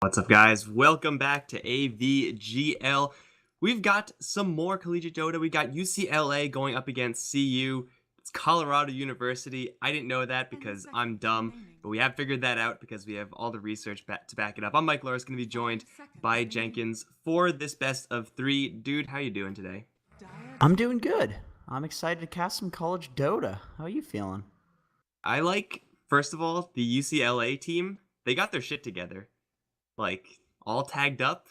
What's up, guys? Welcome back to AVGL. We've got some more collegiate Dota. We got UCLA going up against CU. It's Colorado University. I didn't know that because I'm dumb, but we have figured that out because we have all the research to back it up. I'm Mike Loris, going to be joined by Jenkins for this best of three. Dude, how you doing today? I'm doing good. I'm excited to cast some college Dota. How are you feeling? I like, first of all, the UCLA team. They got their shit together. Like, all tagged up,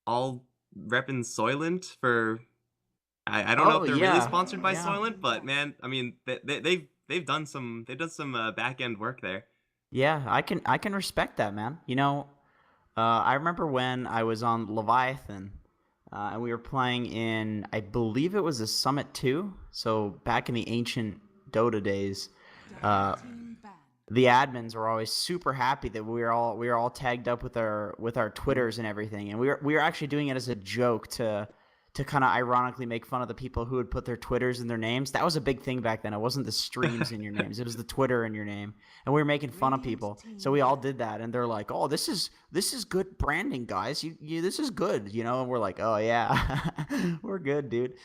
all repping Soylent for. I don't know Oh if they're really yeah, sponsored by yeah, Soylent, but man, I mean they've done some back end work there. yeah. I can respect that, man. I remember when I was on Leviathan, and we were playing in, I believe it was a Summit 2. So back in the ancient Dota days, uh, the admins were always super happy that we were all tagged up with our Twitters and everything, and we were actually doing it as a joke to kind of ironically make fun of the people who would put their Twitters in their names. That was a big thing back then. It wasn't the streams in your names; it was the Twitter in your name, and we were making fun of people. So we all did that, and they're like, "Oh, this is good branding, guys. You this is good, you know." And we're like, "Oh yeah, we're good, dude."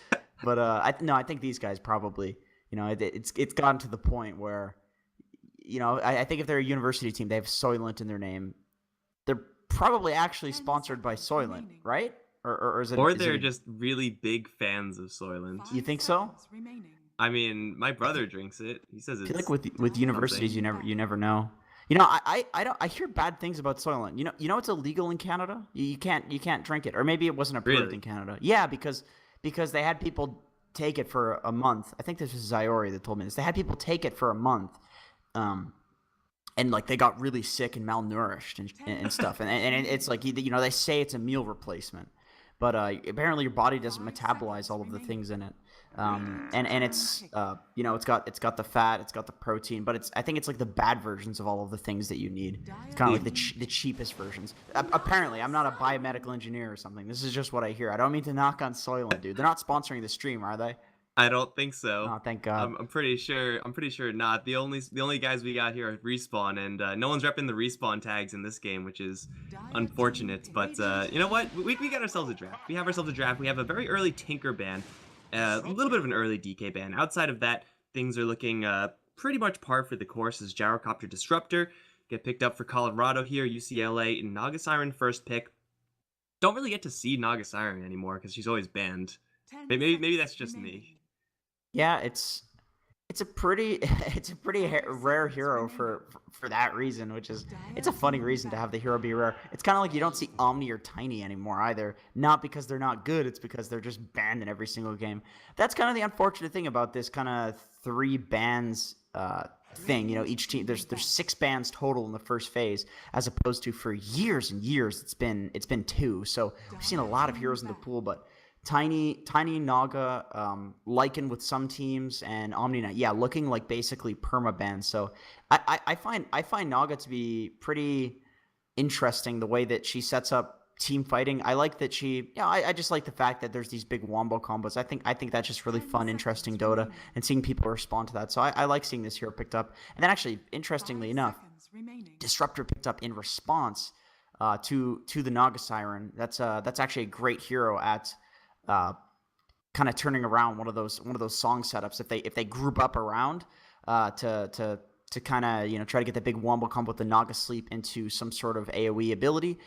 But I think these guys probably, it's gotten to the point where I think if they're a university team, they have Soylent in their name. They're probably actually sponsored by Soylent, right? Or is it Or is it they're a, just really big fans of Soylent. you think so? I mean, my brother drinks it. He says I feel like it's with universities, something. you never know. I don't I hear bad things about Soylent. It's illegal in Canada. You can't drink it, or maybe it wasn't approved in Really? Canada. Yeah, because they had people take it for a month. I think this was Ziori that told me this. They had people take it for a month, um, and like they got really sick and malnourished and stuff. And it's like they say it's a meal replacement, but apparently your body doesn't metabolize all of the things in it. And it's it's got the fat, it's got the protein, but I think it's like the bad versions of all of the things that you need. It's kind of like the cheapest versions. Apparently, I'm not a biomedical engineer or something. This is just what I hear. I don't mean to knock on Soylent, dude. They're not sponsoring the stream, are they? I don't think so. Oh, thank God. I'm pretty sure. I'm pretty sure not. The only guys we got here are respawn, and no one's repping the respawn tags in this game, which is unfortunate. But you know what? We got ourselves a draft. We have ourselves a draft. We have a very early Tinker ban, a little bit of an early DK ban. Outside of that, things are looking pretty much par for the course. As Gyrocopter Disruptor get picked up for Colorado here, UCLA, and Naga Siren first pick. Don't really get to see Naga Siren anymore because she's always banned. Maybe that's just me. Yeah, it's a pretty rare hero for that reason, which is it's a funny reason to have the hero be rare. It's kind of like you don't see Omni or Tiny anymore either. Not because they're not good, it's because they're just banned in every single game. That's kind of the unfortunate thing about this kind of three bans thing. Each team there's six bans total in the first phase, as opposed to for years and years it's been two. So we've seen a lot of heroes in the pool, but Tiny Naga, Lycan with some teams, and Omni Knight, yeah, looking like basically permaban. So I find Naga to be pretty interesting the way that she sets up team fighting. I like that I just like the fact that there's these big wombo combos. I think that's just really fun, interesting Dota, and seeing people respond to that. So I like seeing this hero picked up. And then actually, interestingly enough, Disruptor picked up in response to the Naga Siren. That's actually a great hero at uh, kind of turning around one of those song setups if they group up around to kind of try to get the big wombo combo with the Naga Sleep into some sort of AoE ability.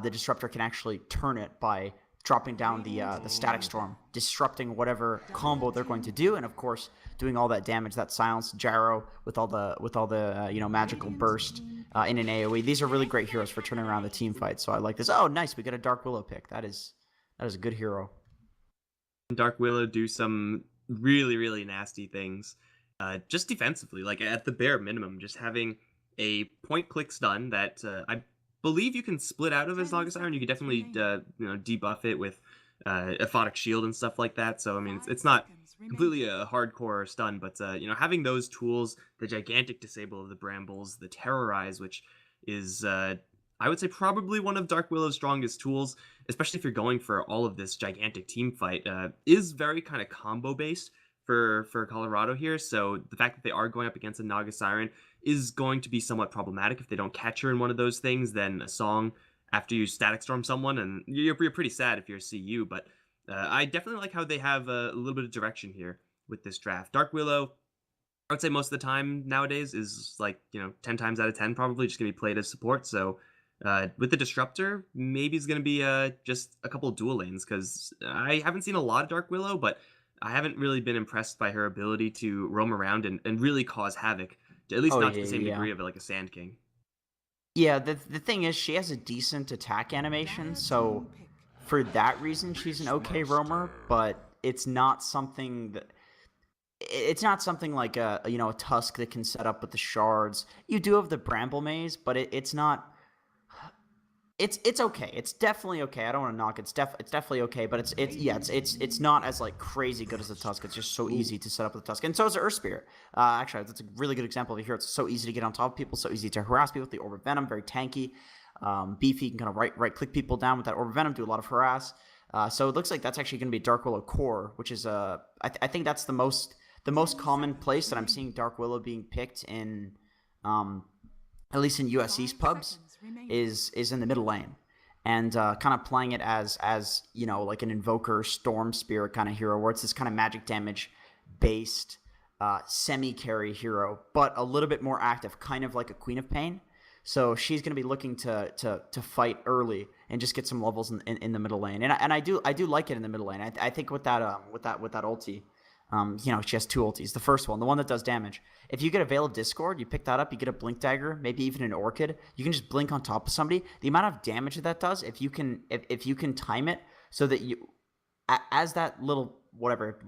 The Disruptor can actually turn it by dropping down the Static Storm, disrupting whatever combo they're going to do, and of course doing all that damage, that silence Gyro with all the magical burst in an AoE. These are really great heroes for turning around the team fight. So I like this. Oh, nice, we got a Dark Willow pick. That is a good hero. Dark Willow do some really, really nasty things. Just defensively, like at the bare minimum, just having a point click stun that I believe you can split out of as Naga Siren. You could definitely debuff it with Aphotic Shield and stuff like that. So I mean, it's not completely a hardcore stun, but having those tools, the gigantic disable of the Brambles, the Terrorize, which is I would say probably one of Dark Willow's strongest tools, especially if you're going for all of this gigantic team fight, is very kind of combo based for Colorado here. So the fact that they are going up against a Naga Siren is going to be somewhat problematic. If they don't catch her in one of those things, then a song after you static storm someone, and you're pretty sad if you're a CU. But I definitely like how they have a little bit of direction here with this draft. Dark Willow, I would say most of the time nowadays is like 10 times out of 10 probably just gonna be played as support. So with the disruptor, maybe it's gonna be just a couple of dual lanes because I haven't seen a lot of Dark Willow, but I haven't really been impressed by her ability to roam around and really cause havoc. At least Oh not to yeah, the same yeah. degree of like a Sand King. Yeah, the thing is, she has a decent attack animation, so for that reason, she's an okay roamer. But it's not something like a Tusk that can set up with the shards. You do have the Bramble Maze, but it's not. It's okay. It's definitely okay. I don't want to knock it. It's definitely okay, but it's not as like crazy good as the Tusk. It's just so easy to set up with the Tusk, and so is the Earth Spirit. Actually, that's a really good example of it here. It's so easy to get on top of people, so easy to harass people with the Orb of Venom. Very tanky, beefy. You can kind of right click people down with that Orb of Venom. Do a lot of harass. So it looks like that's actually going to be Dark Willow core, which is I think that's the most common place that I'm seeing Dark Willow being picked in, at least in USC's pubs, is in the middle lane, and kind of playing it as like an Invoker Storm Spirit kind of hero, where it's this kind of magic damage based semi carry hero, but a little bit more active, kind of like a Queen of Pain. So she's going to be looking to fight early and just get some levels in the middle lane, and I do like it in the middle lane. I think with that ulti. She has two ultis. The first one, the one that does damage. If you get a Veil of Discord, you pick that up, you get a Blink Dagger, maybe even an Orchid. You can just blink on top of somebody. The amount of damage that does, if you can time it so that you, as that little whatever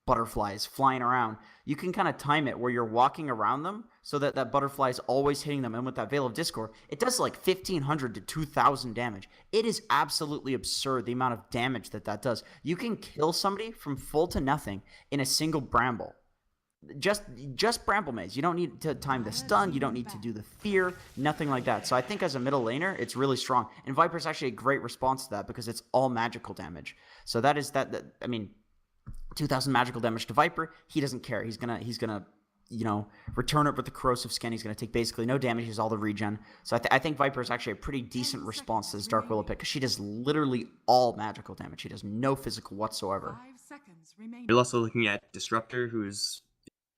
butterfly is flying around, you can kind of time it where you're walking around them so that that butterfly is always hitting them. And with that Veil of Discord, it does like 1,500 to 2,000 damage. It is absolutely absurd the amount of damage that does. You can kill somebody from full to nothing in a single Bramble. Just Bramble Maze. You don't need to time the stun. You don't need to do the fear. Nothing like that. So I think as a middle laner, it's really strong. And Viper's actually a great response to that because it's all magical damage. So that is that I mean, 2,000 magical damage to Viper. He doesn't care. He's gonna return it with the corrosive skin. He's gonna take basically no damage. He has all the regen. So I think Viper is actually a pretty decent response to this Dark Willow pick because she does literally all magical damage. She does no physical whatsoever. You're also looking at Disruptor, who's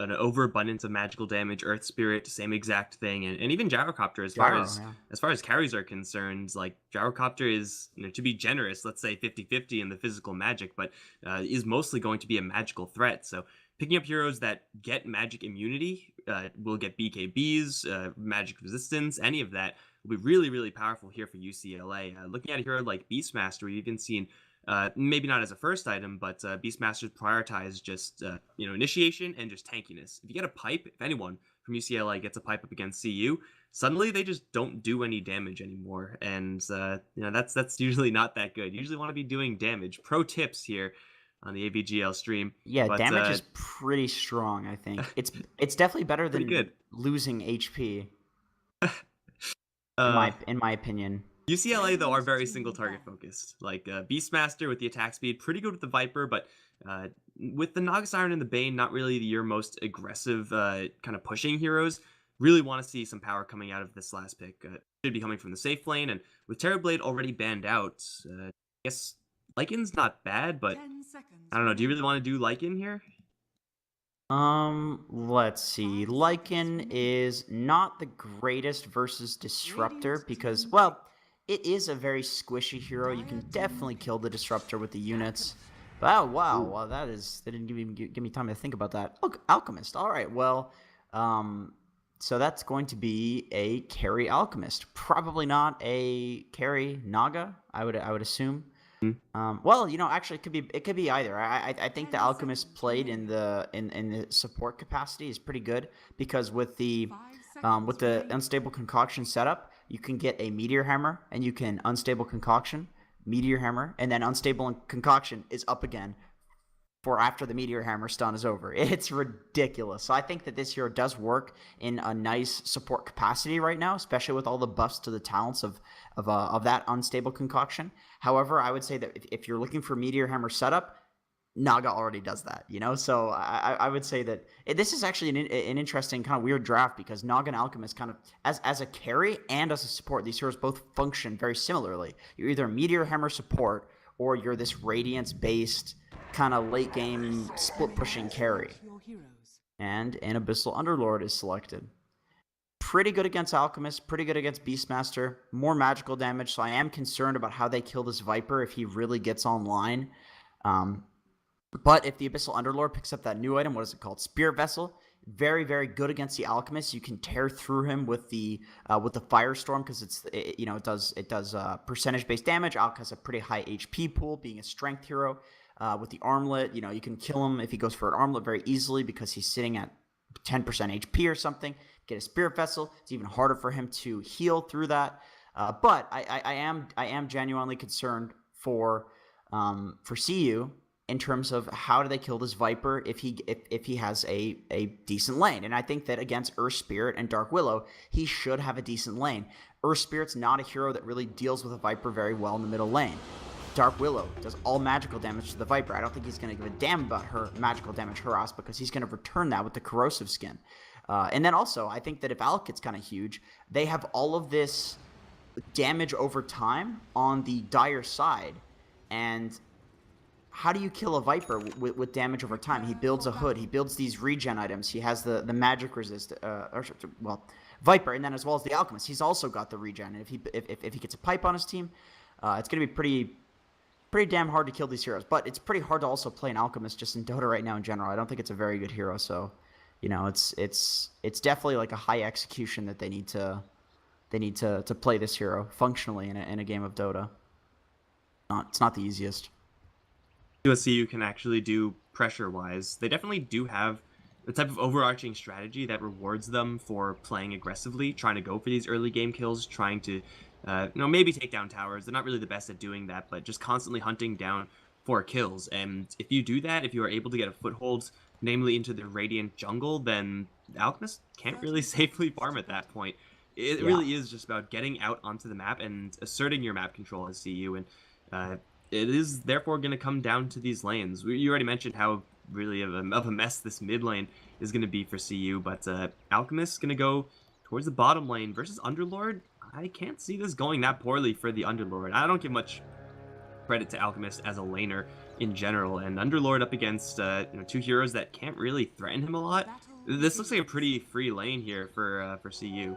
an overabundance of magical damage. Earth Spirit, same exact thing, and even Gyrocopter. As far as carries are concerned, like Gyrocopter is, to be generous, let's say 50-50 in the physical magic, but is mostly going to be a magical threat. So picking up heroes that get magic immunity, will get BKBs, magic resistance, any of that will be really, really powerful here for UCLA. Looking at a hero like Beastmaster, we've even seen maybe not as a first item, but Beastmasters prioritize just initiation and just tankiness. If you get a pipe, if anyone from UCLA gets a pipe up against CU, suddenly they just don't do any damage anymore, and that's usually not that good. You usually want to be doing damage. Pro tips here on the AVGL stream. Yeah, but damage is pretty strong. I think it's definitely better than good. Losing HP. In my opinion. UCLA, though, are very single target focused. Like Beastmaster with the attack speed, pretty good with the Viper, but with the Naga Siren and the Bane, not really your most aggressive kind of pushing heroes. Really want to see some power coming out of this last pick. Should be coming from the safe lane, and with Terrorblade already banned out, I guess Lycan's not bad, but I don't know. Do you really want to do Lycan here? Let's see. Lycan is not the greatest versus Disruptor because, well, it is a very squishy hero. You can definitely kill the Disruptor with the units. Oh, wow. Well, that didn't even give me time to think about that. Look, Alchemist. All right. Well, so that's going to be a carry Alchemist. Probably not a carry Naga, I would assume. Well, actually, it could be either. I think the Alchemist played in the support capacity is pretty good because with the unstable concoction setup, you can get a Meteor Hammer and you can unstable concoction, Meteor Hammer, and then unstable concoction is up again for after the Meteor Hammer stun is over. It's ridiculous. So I think that this hero does work in a nice support capacity right now, especially with all the buffs to the talents of that unstable concoction. However, I would say that if you're looking for Meteor Hammer setup, Naga already does that, you know? So I would say that this is actually an interesting kind of weird draft because Naga and Alchemist kind of, as a carry and as a support, these heroes both function very similarly. You're either a Meteor Hammer support or you're this Radiance-based kind of late game split pushing carry. And an Abyssal Underlord is selected. Pretty good against Alchemist, pretty good against Beastmaster, more magical damage, so I am concerned about how they kill this Viper if he really gets online. But if the Abyssal Underlord picks up that new item, what is it called? Spirit Vessel. Very, very good against the Alchemist. You can tear through him with the Firestorm because it does percentage-based damage. Alch has a pretty high HP pool, being a strength hero. With the Armlet, you can kill him if he goes for an Armlet very easily because he's sitting at 10% HP or something. Get a Spirit Vessel. It's even harder for him to heal through that. But I am genuinely concerned for CU in terms of how do they kill this Viper if he has a decent lane. And I think that against Earth Spirit and Dark Willow, he should have a decent lane. Earth Spirit's not a hero that really deals with a Viper very well in the middle lane. Dark Willow does all magical damage to the Viper. I don't think he's going to give a damn about her magical damage harass because he's going to return that with the corrosive skin. And then also, I think that if Alch gets kind of huge, they have all of this damage over time on the Dire side. And how do you kill a Viper with damage over time? He builds a hood. He builds these regen items. He has the magic resist, Viper, and then as well as the Alchemist. He's also got the regen. And if he gets a pipe on his team, it's going to be pretty damn hard to kill these heroes. But it's pretty hard to also play an Alchemist just in Dota right now in general. I don't think it's a very good hero. So, it's definitely like a high execution that they need to play this hero functionally in a game of Dota. It's not the easiest. USCU can actually do pressure-wise. They definitely do have the type of overarching strategy that rewards them for playing aggressively, trying to go for these early game kills, trying to maybe take down towers. They're not really the best at doing that, but just constantly hunting down for kills. And if you do that, if you are able to get a foothold, namely into the Radiant jungle, then Alchemist can't really safely farm at that point. It really is just about getting out onto the map and asserting your map control as CU, and it is therefore going to come down to these lanes. You already mentioned how really of a mess this mid lane is going to be for CU, but Alchemist is going to go towards the bottom lane versus Underlord. I can't see this going that poorly for the Underlord. I don't give much credit to Alchemist as a laner in general, and Underlord up against two heroes that can't really threaten him a lot. This looks like a pretty free lane here for CU.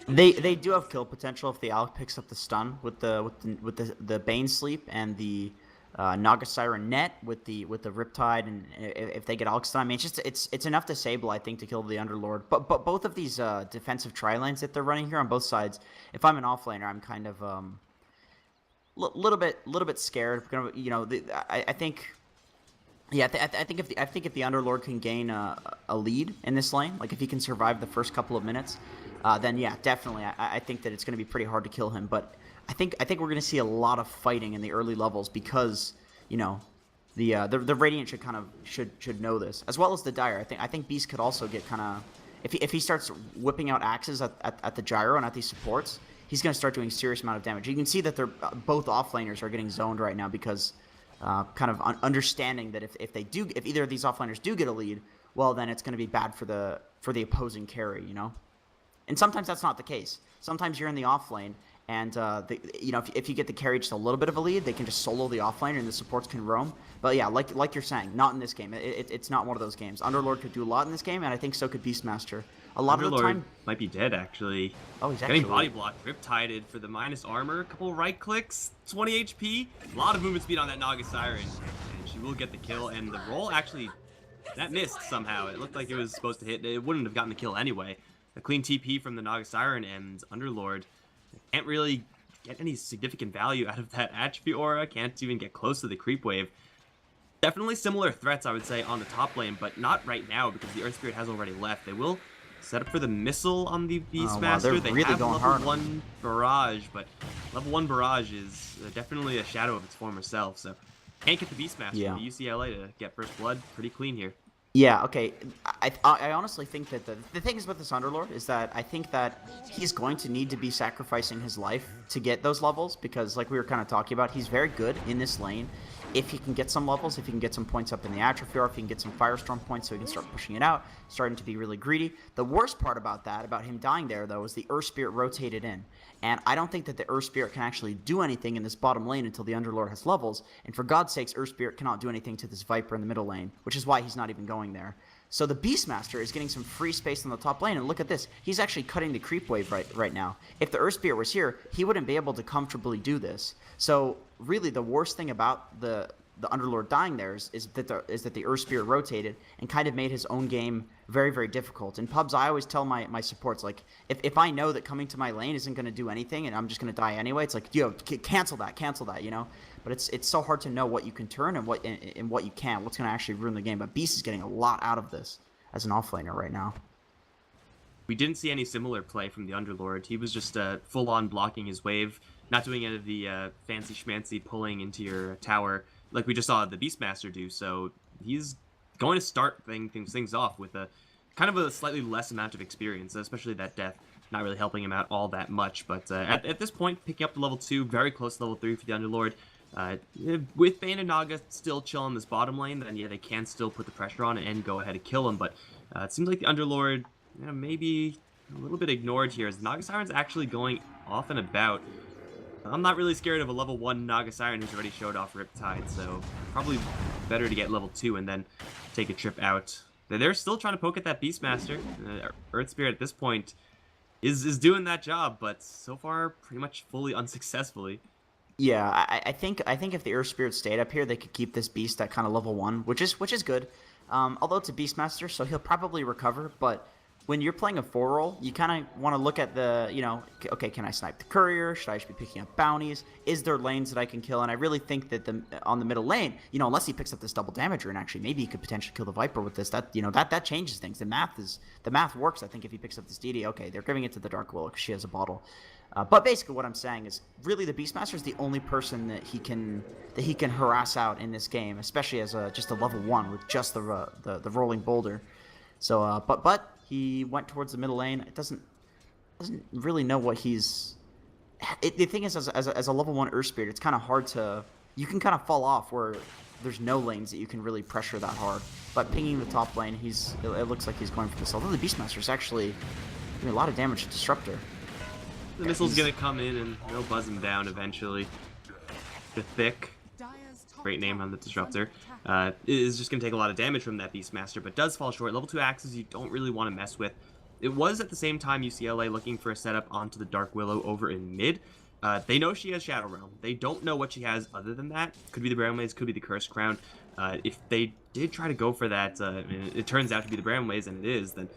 They do have kill potential if the Alch picks up the stun with the Bane Sleep and the Naga Siren net with the Riptide, and if they get Alch stun, I mean it's enough disable I think to kill the Underlord. But both of these defensive tri lanes that they're running here on both sides, if I'm an offlaner, I'm kind of little bit scared. I think. Yeah, I think if the Underlord can gain a lead in this lane, like if he can survive the first couple of minutes, then yeah, definitely, I think that it's going to be pretty hard to kill him. But I think we're going to see a lot of fighting in the early levels because the Radiant should know this, as well as the Dire. I think Beast could also get kind of if he starts whipping out axes at the gyro and at these supports, he's going to start doing a serious amount of damage. You can see that they're both offlaners are getting zoned right now because. Kind of understanding that if either of these offliners do get a lead, well then it's going to be bad for the opposing carry, And sometimes that's not the case. Sometimes you're in the off lane, and if you get the carry just a little bit of a lead, they can just solo the offlaner and the supports can roam. But yeah, like you're saying, not in this game. It's not one of those games. Underlord could do a lot in this game, and I think so could Beastmaster. A lot Underlord of the time might be dead actually. Oh, he's getting body blocked, riptided for the minus armor, a couple right clicks, 20 HP, a lot of movement speed on that Naga Siren, and she will get the kill. And the roll actually that missed somehow. It looked like it was supposed to hit. It wouldn't have gotten the kill anyway. A clean TP from the Naga Siren, and Underlord can't really get any significant value out of that attribute aura. Can't even get close to the creep wave. Definitely similar threats, I would say, on the top lane, but not right now because the Earth Spirit has already left. They will set up for the missile on the Beastmaster. They really have going level hard. 1 barrage, but level 1 barrage is definitely a shadow of its former self. So can't get the Beastmaster. Yeah. The UCLA to get first blood. Pretty clean here. Yeah, okay. I honestly think that the thing is with this Underlord is that I think that he's going to need to be sacrificing his life to get those levels because, like we were kind of talking about, he's very good in this lane. if he can get some levels, if he can get some points up in the atrophy, or if he can get some Firestorm points so he can start pushing it out, starting to be really greedy. The worst part about him dying there, though, is the Earth Spirit rotated in. And I don't think that the Earth Spirit can actually do anything in this bottom lane until the Underlord has levels. And for God's sakes, Earth Spirit cannot do anything to this Viper in the middle lane, which is why he's not even going there. So the Beastmaster is getting some free space on the top lane, and look at this. He's actually cutting the creep wave right now. If the Earth Spirit was here, he wouldn't be able to comfortably do this. So really the worst thing about the Underlord dying there is that the Earth Spirit rotated and kind of made his own game very, very difficult. In pubs, I always tell my supports, like, if I know that coming to my lane isn't going to do anything and I'm just going to die anyway, it's like, yo, cancel that, you know? But it's so hard to know what you can turn and what you can't, what's going to actually ruin the game. But Beast is getting a lot out of this as an offlaner right now. We didn't see any similar play from the Underlord. He was just full-on blocking his wave, not doing any of the fancy schmancy pulling into your tower like we just saw the Beastmaster do. So he's going to start things off with a kind of a slightly less amount of experience, especially that death not really helping him out all that much. But at this point, picking up to level 2, very close to level 3 for the Underlord. With Bane and Naga still chilling this bottom lane, then yeah, they can still put the pressure on and go ahead and kill him. But it seems like the Underlord, you know, maybe a little bit ignored here, as Naga Siren's actually going off and about. I'm not really scared of a level 1 Naga Siren who's already showed off Riptide, so probably better to get level 2 and then take a trip out. They're still trying to poke at that Beastmaster. Earth Spirit at this point is doing that job, but so far pretty much fully unsuccessfully. Yeah, I think if the Earth Spirit stayed up here, they could keep this beast at kind of level 1, which is good. Although it's a Beastmaster, so he'll probably recover, but when you're playing a 4-roll, you kind of want to look at the, you know, okay, can I snipe the courier? Should I just be picking up bounties? Is there lanes that I can kill? And I really think that on the middle lane, you know, unless he picks up this double damager, and actually maybe he could potentially kill the Viper with this, that, you know, that changes things. The math works, I think, if he picks up this DD. Okay, they're giving it to the Dark Willow because she has a bottle. But basically what I'm saying is really the Beastmaster is the only person that he can harass out in this game, especially as just a level 1 with just the rolling Boulder. So, but he went towards the middle lane. It doesn't really know what he's. The thing is, as a level 1 Earth Spirit, it's kind of hard to. You can kind of fall off where there's no lanes that you can really pressure that hard. But pinging the top lane, it looks like he's going for this. Although the Beastmaster is actually doing a lot of damage to Disruptor. The missile's gonna come in and they'll buzz him down eventually. The Thick, great name on the Disruptor, is just gonna take a lot of damage from that Beastmaster, but does fall short. Level 2 axes you don't really want to mess with. It was at the same time UCLA looking for a setup onto the Dark Willow over in mid. They know she has Shadow Realm. They don't know what she has other than that. Could be the Bramways, could be the Cursed Crown. If they did try to go for that, it turns out to be the Bramways, and it is, then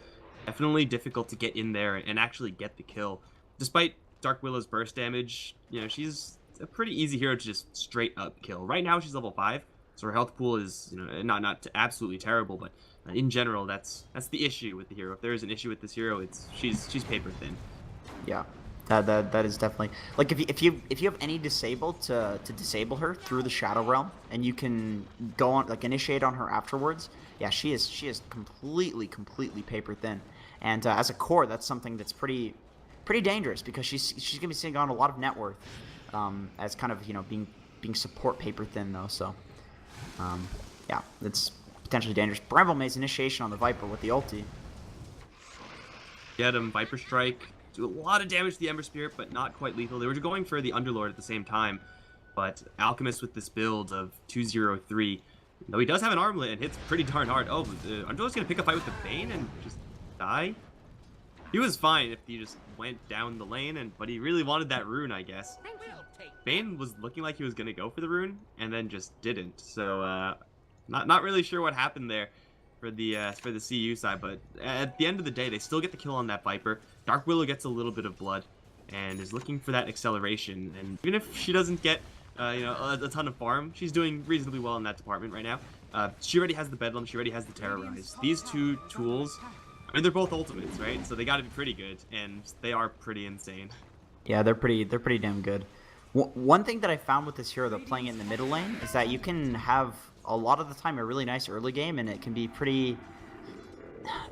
definitely difficult to get in there and actually get the kill. Despite Dark Willow's burst damage, you know, she's a pretty easy hero to just straight up kill. Right now she's level 5, so her health pool is, you know, not absolutely terrible, but in general that's the issue with the hero. If there is an issue with this hero, it's she's paper thin. Yeah, that is definitely, like, if you have any disabled to disable her through the Shadow Realm, and you can go on, like, initiate on her afterwards. Yeah, she is completely paper thin, and as a core, that's something that's pretty dangerous, because she's gonna be sitting on a lot of net worth, as kind of, you know, being support paper thin though. So yeah, it's potentially dangerous. Bramble Maze initiation on the Viper with the ulti. Get him, Viper Strike, do a lot of damage to the Ember Spirit, but not quite lethal. They were going for the Underlord at the same time, but Alchemist with this build of 203, though he does have an armlet and hits pretty darn hard. Oh, the Underlord's gonna pick a fight with the Bane and just die. He was fine if he just went down the lane, but he really wanted that rune, I guess. Bane was looking like he was gonna go for the rune, and then just didn't. So not really sure what happened there for the CU side, but at the end of the day, they still get the kill on that Viper. Dark Willow gets a little bit of blood, and is looking for that acceleration. And even if she doesn't get you know, a ton of farm, she's doing reasonably well in that department right now. She already has the Bedlam, she already has the Terrorize. These two tools, I mean, they're both ultimates, right? So they got to be pretty good, and they are pretty insane. Yeah, they're pretty damn good. One thing that I found with this hero, though, playing it in the middle lane, is that you can have a lot of the time a really nice early game, and it can be pretty.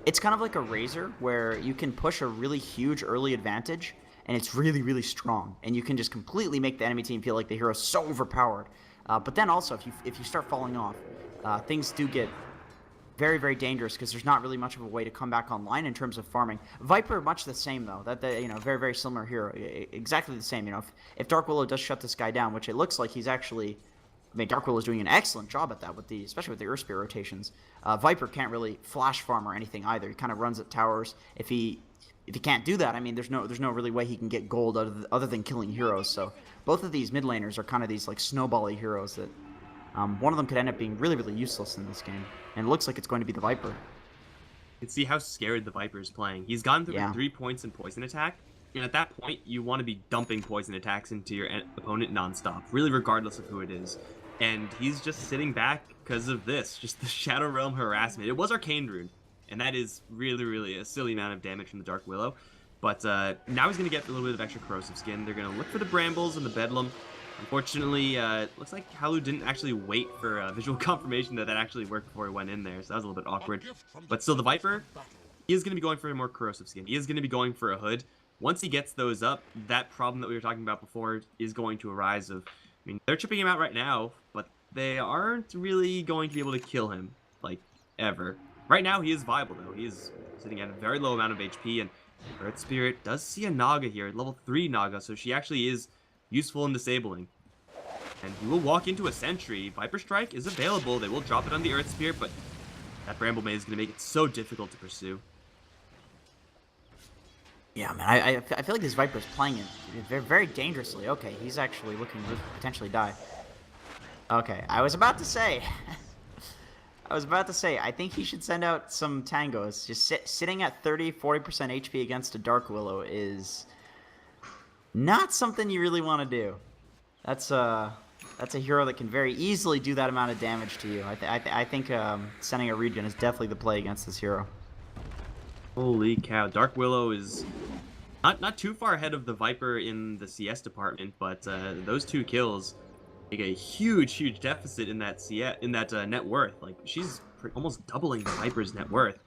It's kind of like a Razor, where you can push a really huge early advantage, and it's really strong, and you can just completely make the enemy team feel like the hero's so overpowered. But then also, if you start falling off, things do get very, very dangerous because there's not really much of a way to come back online in terms of farming. Viper, much the same though. Very, very similar hero, exactly the same. If Dark Willow does shut this guy down, which it looks like he's actually, I mean, Dark Willow is doing an excellent job at that especially with the Earth Spear rotations. Viper can't really flash farm or anything either. He kind of runs at towers. If he can't do that, I mean, there's no really way he can get gold other than killing heroes. So both of these mid laners are kind of these like snowbally heroes that one of them could end up being really, really useless in this game. And it looks like it's going to be the Viper. You can see how scared the Viper is playing. He's gone through 3 points in poison attack, and at that point, you want to be dumping poison attacks into your opponent nonstop, really regardless of who it is. And he's just sitting back because of this, just the Shadow Realm harassment. It was Arcane Rune, and that is really, really a silly amount of damage from the Dark Willow. But now he's going to get a little bit of extra corrosive skin. They're going to look for the Brambles and the Bedlam. Unfortunately, looks like Halu didn't actually wait for visual confirmation that actually worked before he went in there, so that was a little bit awkward. But still, the Viper, he is going to be going for a more corrosive skin. He is going to be going for a hood. Once he gets those up, that problem that we were talking about before is going to arise of, I mean, they're chipping him out right now, but they aren't really going to be able to kill him, like, ever. Right now, he is viable, though. He is sitting at a very low amount of HP, and Earth Spirit does see a Naga here, level 3 Naga, so she actually is useful in disabling. And he will walk into a sentry. Viper Strike is available. They will drop it on the Earth Spear, but that Bramble Maze is going to make it so difficult to pursue. Yeah, man, I feel like this Viper is playing it very, very dangerously. Okay, he's actually looking to potentially die. Okay, I was about to say, I think he should send out some tangos. Just sitting at 30-40% HP against a Dark Willow is not something you really want to do. That's a hero that can very easily do that amount of damage to you. I think sending a reed gun is definitely the play against this hero. Holy cow, Dark Willow is not too far ahead of the Viper in the CS department, but those 2 kills make a huge deficit in that net worth. Like, she's almost doubling the Viper's net worth.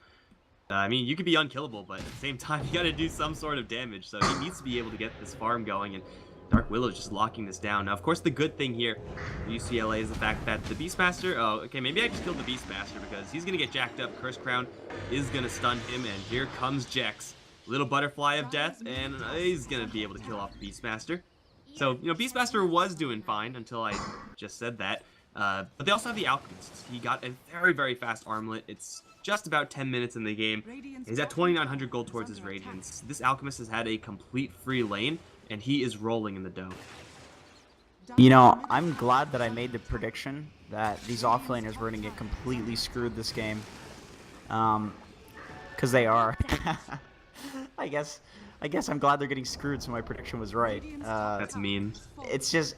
I mean, you could be unkillable, but at the same time, you got to do some sort of damage. So he needs to be able to get this farm going, and Dark Willow is just locking this down. Now, of course, the good thing here for UCLA is the fact that the Beastmaster... Oh, okay, maybe I just killed the Beastmaster because he's going to get jacked up. Curse Crown is going to stun him, and here comes Jex. Little Butterfly of Death, and he's going to be able to kill off the Beastmaster. So, Beastmaster was doing fine until I just said that. But they also have the Alchemist. He got a very, very fast armlet. It's just about 10 minutes in the game. He's at 2,900 gold towards his Radiance. This Alchemist has had a complete free lane, and he is rolling in the dough. I'm glad that I made the prediction that these offlaners were going to get completely screwed this game. Because they are. I guess I'm glad they're getting screwed, so my prediction was right. That's mean. It's just,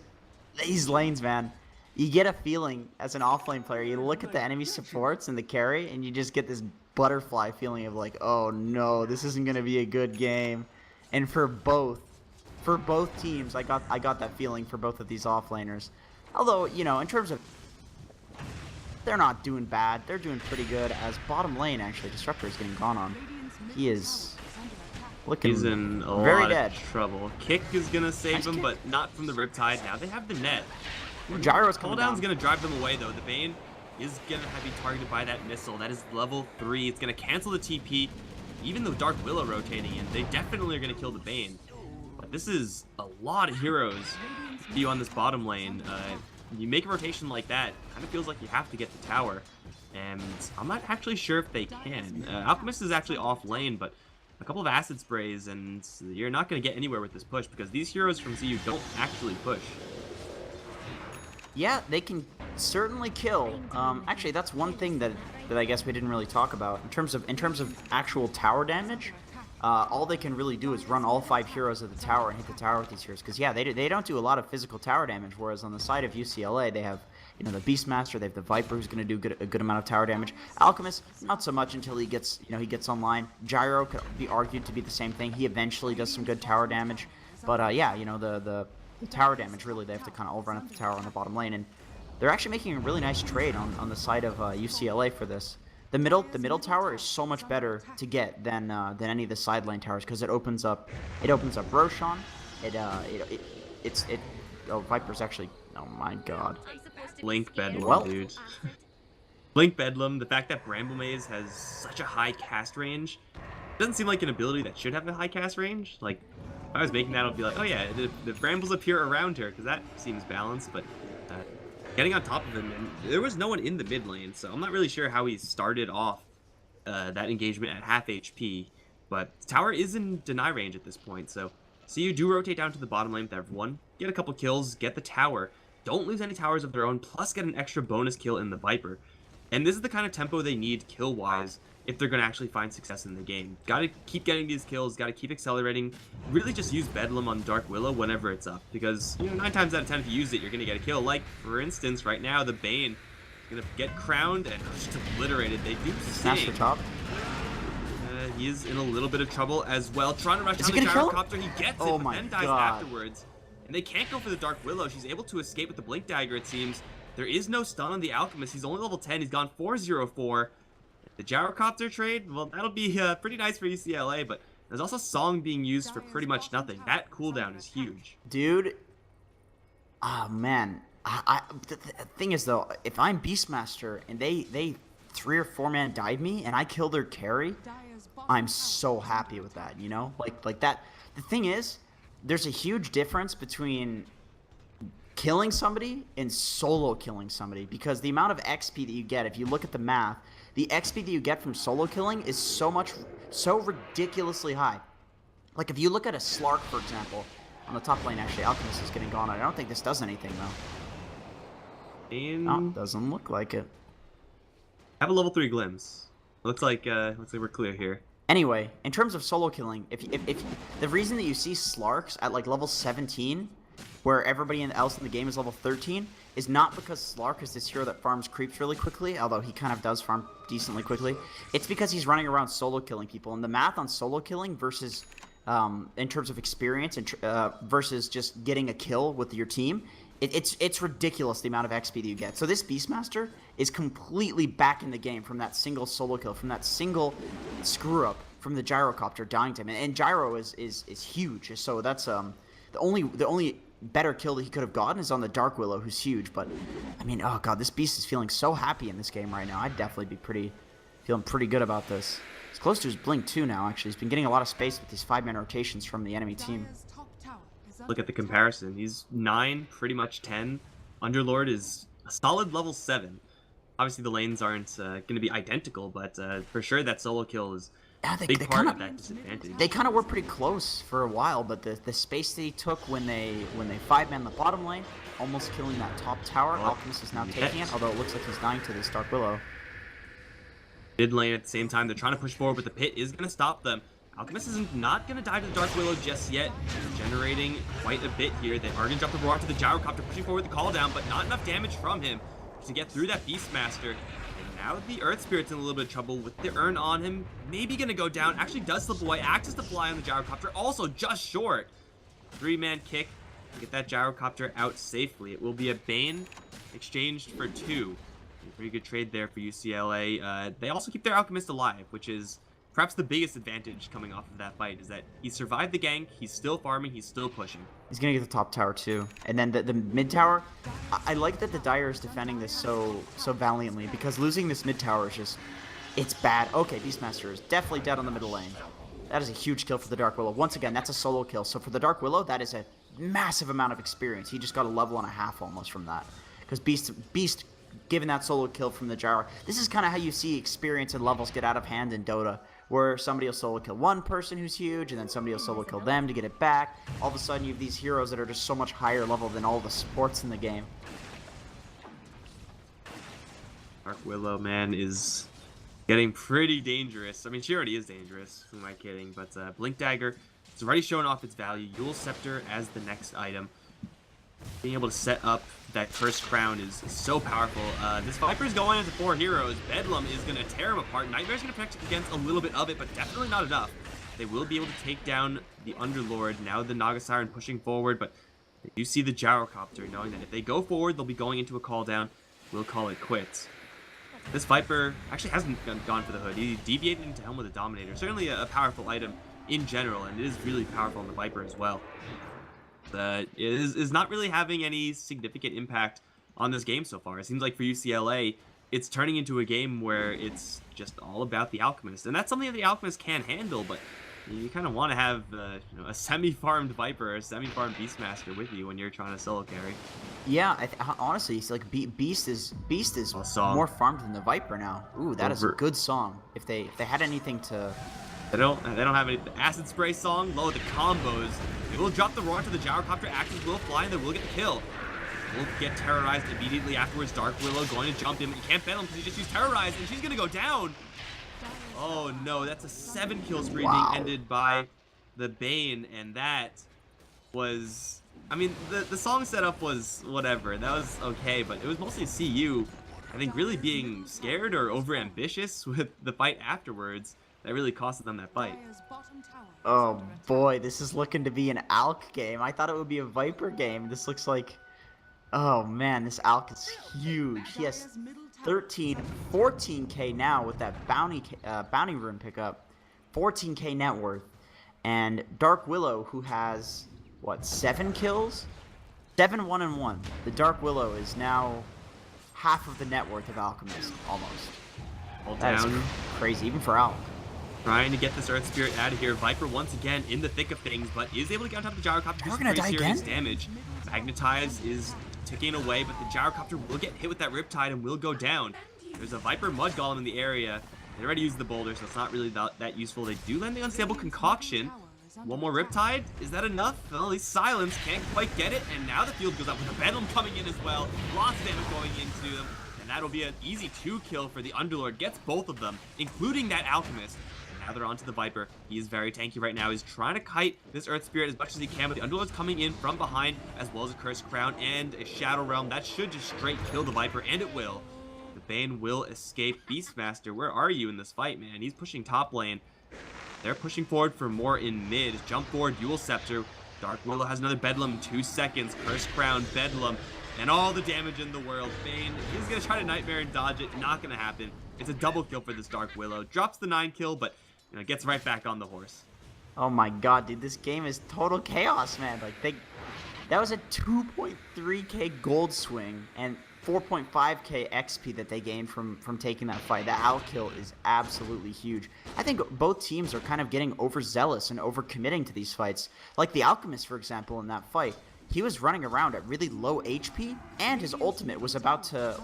these lanes, man. You get a feeling as an offlane player, you look at the enemy supports and the carry, and you just get this butterfly feeling of like, oh no, this isn't going to be a good game. And for both teams, I got that feeling for both of these offlaners. Although, in terms of, they're not doing bad. They're doing pretty good. As bottom lane, actually, Disruptor is getting gone on. He is looking He's in a very lot dead. of trouble. Kick is gonna save him, but not from the Riptide. Now they have the net. Gyro's coming down. Cooldown's gonna drive them away though. The Bane is gonna be targeted by that missile. That is level 3. It's gonna cancel the TP. Even though Dark Willow rotating in, they definitely are gonna kill the Bane. But this is a lot of heroes to be on this bottom lane. You make a rotation like that, kind of feels like you have to get the tower. And I'm not actually sure if they can. Alchemist is actually off lane, but a couple of acid sprays, and you're not going to get anywhere with this push because these heroes from CU don't actually push. Yeah, they can certainly kill. Actually, that's one thing that I guess we didn't really talk about in terms of actual tower damage. All they can really do is run all 5 heroes at the tower and hit the tower with these heroes. Because yeah, they don't do a lot of physical tower damage. Whereas on the side of UCLA, they have the Beastmaster, they have the Viper who's going to do a good amount of tower damage. Alchemist, not so much until he gets online. Gyro could be argued to be the same thing. He eventually does some good tower damage. But yeah, the tower damage, really, they have to kind of all run up the tower on the bottom lane. And they're actually making a really nice trade on the side of UCLA for this. The middle tower is so much better to get than any of the sideline towers because it opens up Roshan. Oh, Viper's actually, oh my god. Blink Bedlam, Well. dude. Blink Bedlam, the fact that Bramble Maze has such a high cast range, doesn't seem like an ability that should have a high cast range. Like, if I was making that, I'd be like, oh yeah, the Brambles appear around her, because that seems balanced, but getting on top of him, and there was no one in the mid lane, so I'm not really sure how he started off that engagement at half HP, but tower is in deny range at this point, so you do rotate down to the bottom lane with everyone, get a couple kills, get the tower, don't lose any towers of their own, plus get an extra bonus kill in the Viper. And this is the kind of tempo they need kill-wise if they're going to actually find success in the game. Gotta keep getting these kills, gotta keep accelerating. Really just use Bedlam on Dark Willow whenever it's up, because, 9 times out of 10 if you use it, you're going to get a kill. Like, for instance, right now, the Bane is going to get crowned and just obliterated. They do Smash for top. He is in a little bit of trouble as well. Trying to rush down the gyrocopter, he gets it, but then dies afterwards. And they can't go for the Dark Willow. She's able to escape with the Blink Dagger, it seems. There is no stun on the Alchemist. He's only level 10. He's gone 4-0-4. The gyrocopter trade, well, that'll be pretty nice for UCLA, but there's also Song being used for pretty much nothing. That cooldown is huge. Dude. Oh, man. The thing is, though, if I'm Beastmaster and they 3 or 4 man dive me and I kill their carry, I'm so happy with that, Like that. The thing is, there's a huge difference between killing somebody and solo killing somebody, because the amount of XP that you get, if you look at the math, the XP that you get from solo killing is so ridiculously high. Like, if you look at a Slark, for example, on the top lane, actually, Alchemist is getting gone. I don't think this does anything, though. No, doesn't look like it. Have a level 3 glimpse. Looks like we're clear here. Anyway, in terms of solo killing, if the reason that you see Slarks at like level 17, where everybody else in the game is level 13, is not because Slark is this hero that farms creeps really quickly, although he kind of does farm decently quickly. It's because he's running around solo killing people, and the math on solo killing versus in terms of experience and versus just getting a kill with your team, it's ridiculous the amount of XP that you get. So this Beastmaster is completely back in the game from that single solo kill, from that single screw up from the gyrocopter dying to him, and gyro is huge. So that's the only better kill that he could have gotten is on the Dark Willow, who's huge. But I mean, oh god, this beast is feeling so happy in this game right now. I'd definitely be feeling pretty good about this. He's close to his blink too now. Actually, he's been getting a lot of space with these 5-man rotations from the enemy team. Look at the comparison. He's 9, pretty much 10. Underlord is a solid level 7. Obviously, the lanes aren't going to be identical, but for sure that solo kill is a big part of that disadvantage. They kind of were pretty close for a while, but the space that he took when they 5-man the bottom lane, almost killing that top tower. Well, Alchemist is now taking it, although it looks like he's dying to this Dark Willow. Mid lane at the same time, they're trying to push forward, but the pit is going to stop them. Alchemist is not going to dive to the Dark Willow just yet. They're generating quite a bit here. They are going to drop the roar to the gyrocopter, pushing forward the call down, but not enough damage from him to get through that Beastmaster. And now the Earth Spirit's in a little bit of trouble with the urn on him. Maybe going to go down. Actually does slip away. Axes to fly on the gyrocopter, also just short. 3-man kick to get that gyrocopter out safely. It will be a Bane exchanged for 2. A pretty good trade there for UCLA. They also keep their Alchemist alive, which is perhaps the biggest advantage coming off of that fight, is that he survived the gank, he's still farming, he's still pushing. He's going to get the top tower too. And then the mid tower, I like that the Dire is defending this so valiantly, because losing this mid tower is just, it's bad. Okay, Beastmaster is definitely dead on the middle lane. That is a huge kill for the Dark Willow. Once again, that's a solo kill. So for the Dark Willow, that is a massive amount of experience. He just got a level and a half almost from that. Because Beast given that solo kill from the gyro. This is kind of how you see experience and levels get out of hand in Dota, where somebody will solo kill one person who's huge, and then somebody will solo kill them to get it back. All of a sudden, you have these heroes that are just so much higher level than all the supports in the game. Dark Willow, man, is getting pretty dangerous. I mean, she already is dangerous. Who am I kidding? But Blink Dagger is already showing off its value. Yule Scepter as the next item. Being able to set up that Cursed Crown is so powerful. This Viper's going into 4 heroes. Bedlam is going to tear him apart. Nightmare's going to protect against a little bit of it, but definitely not enough. They will be able to take down the Underlord. Now the Naga Siren pushing forward, but you see the Gyrocopter, knowing that if they go forward, they'll be going into a call down. We'll call it quits. This Viper actually hasn't gone for the hood. He deviated into Helm with a Dominator. Certainly a powerful item in general, and it is really powerful on the Viper as well. Is not really having any significant impact on this game so far. It seems like for UCLA, it's turning into a game where it's just all about the Alchemist, and that's something that the Alchemist can handle, but you kind of want to have a semi-farmed Viper, a semi-farmed Beastmaster with you when you're trying to solo carry. Yeah, honestly, it's like Beast is more farmed than the Viper now. Ooh, that is a good song. If they had anything to... They don't have any acid spray song. Low the combos. They will drop the roar to the gyrocopter. Axes will fly and they will get the kill. Will get terrorized immediately afterwards. Dark Willow going to jump in, but you can't bet him because he just used terrorize, and she's gonna go down. Oh no, that's a 7-kill spree being ended by the Bane, and that was, I mean, the song setup was whatever. That was okay, but it was mostly CU, I think, really being scared or overambitious with the fight afterwards that really costed them that fight. Oh boy, this is looking to be an Alk game. I thought it would be a Viper game. This looks like, oh man, this Alk is huge. He has 14K now with that bounty room pickup. 14K net worth. And Dark Willow, who has, what, 7 kills? 7 1-1. The Dark Willow is now half of the net worth of Alchemist, almost. That is crazy, even for Alk. Trying to get this Earth Spirit out of here. Viper once again in the thick of things, but is able to get on top of the gyrocopter. Do some pretty serious damage. Magnetize is ticking away, but the gyrocopter will get hit with that Riptide and will go down. There's a Viper Mud Golem in the area. They already used the Boulder, so it's not really that useful. They do land the Unstable Concoction. One more Riptide. Is that enough? Well, at least Silence can't quite get it, and now the field goes up with a Bedlam coming in as well. Lots of damage going into them, and that'll be an easy 2-kill for the Underlord. Gets both of them, including that Alchemist. Now they're onto the Viper. He is very tanky right now. He's trying to kite this Earth Spirit as much as he can, but the Underlord's coming in from behind, as well as a Cursed Crown and a Shadow Realm. That should just straight kill the Viper, and it will. The Bane will escape. Beastmaster, where are you in this fight, man? He's pushing top lane. They're pushing forward for more in mid. Jump forward, Dual Scepter. Dark Willow has another Bedlam, 2 seconds. Cursed Crown, Bedlam, and all the damage in the world. Bane, he's going to try to Nightmare and dodge it. Not going to happen. It's a double kill for this Dark Willow. Drops the 9-kill, but gets right back on the horse. Oh my god, dude, this game is total chaos, man. Like, that was a 2.3k gold swing and 4.5k XP that they gained from taking that fight. That out kill is absolutely huge. I think both teams are kind of getting overzealous and overcommitting to these fights. Like the Alchemist, for example, in that fight, he was running around at really low HP, and his ultimate was about to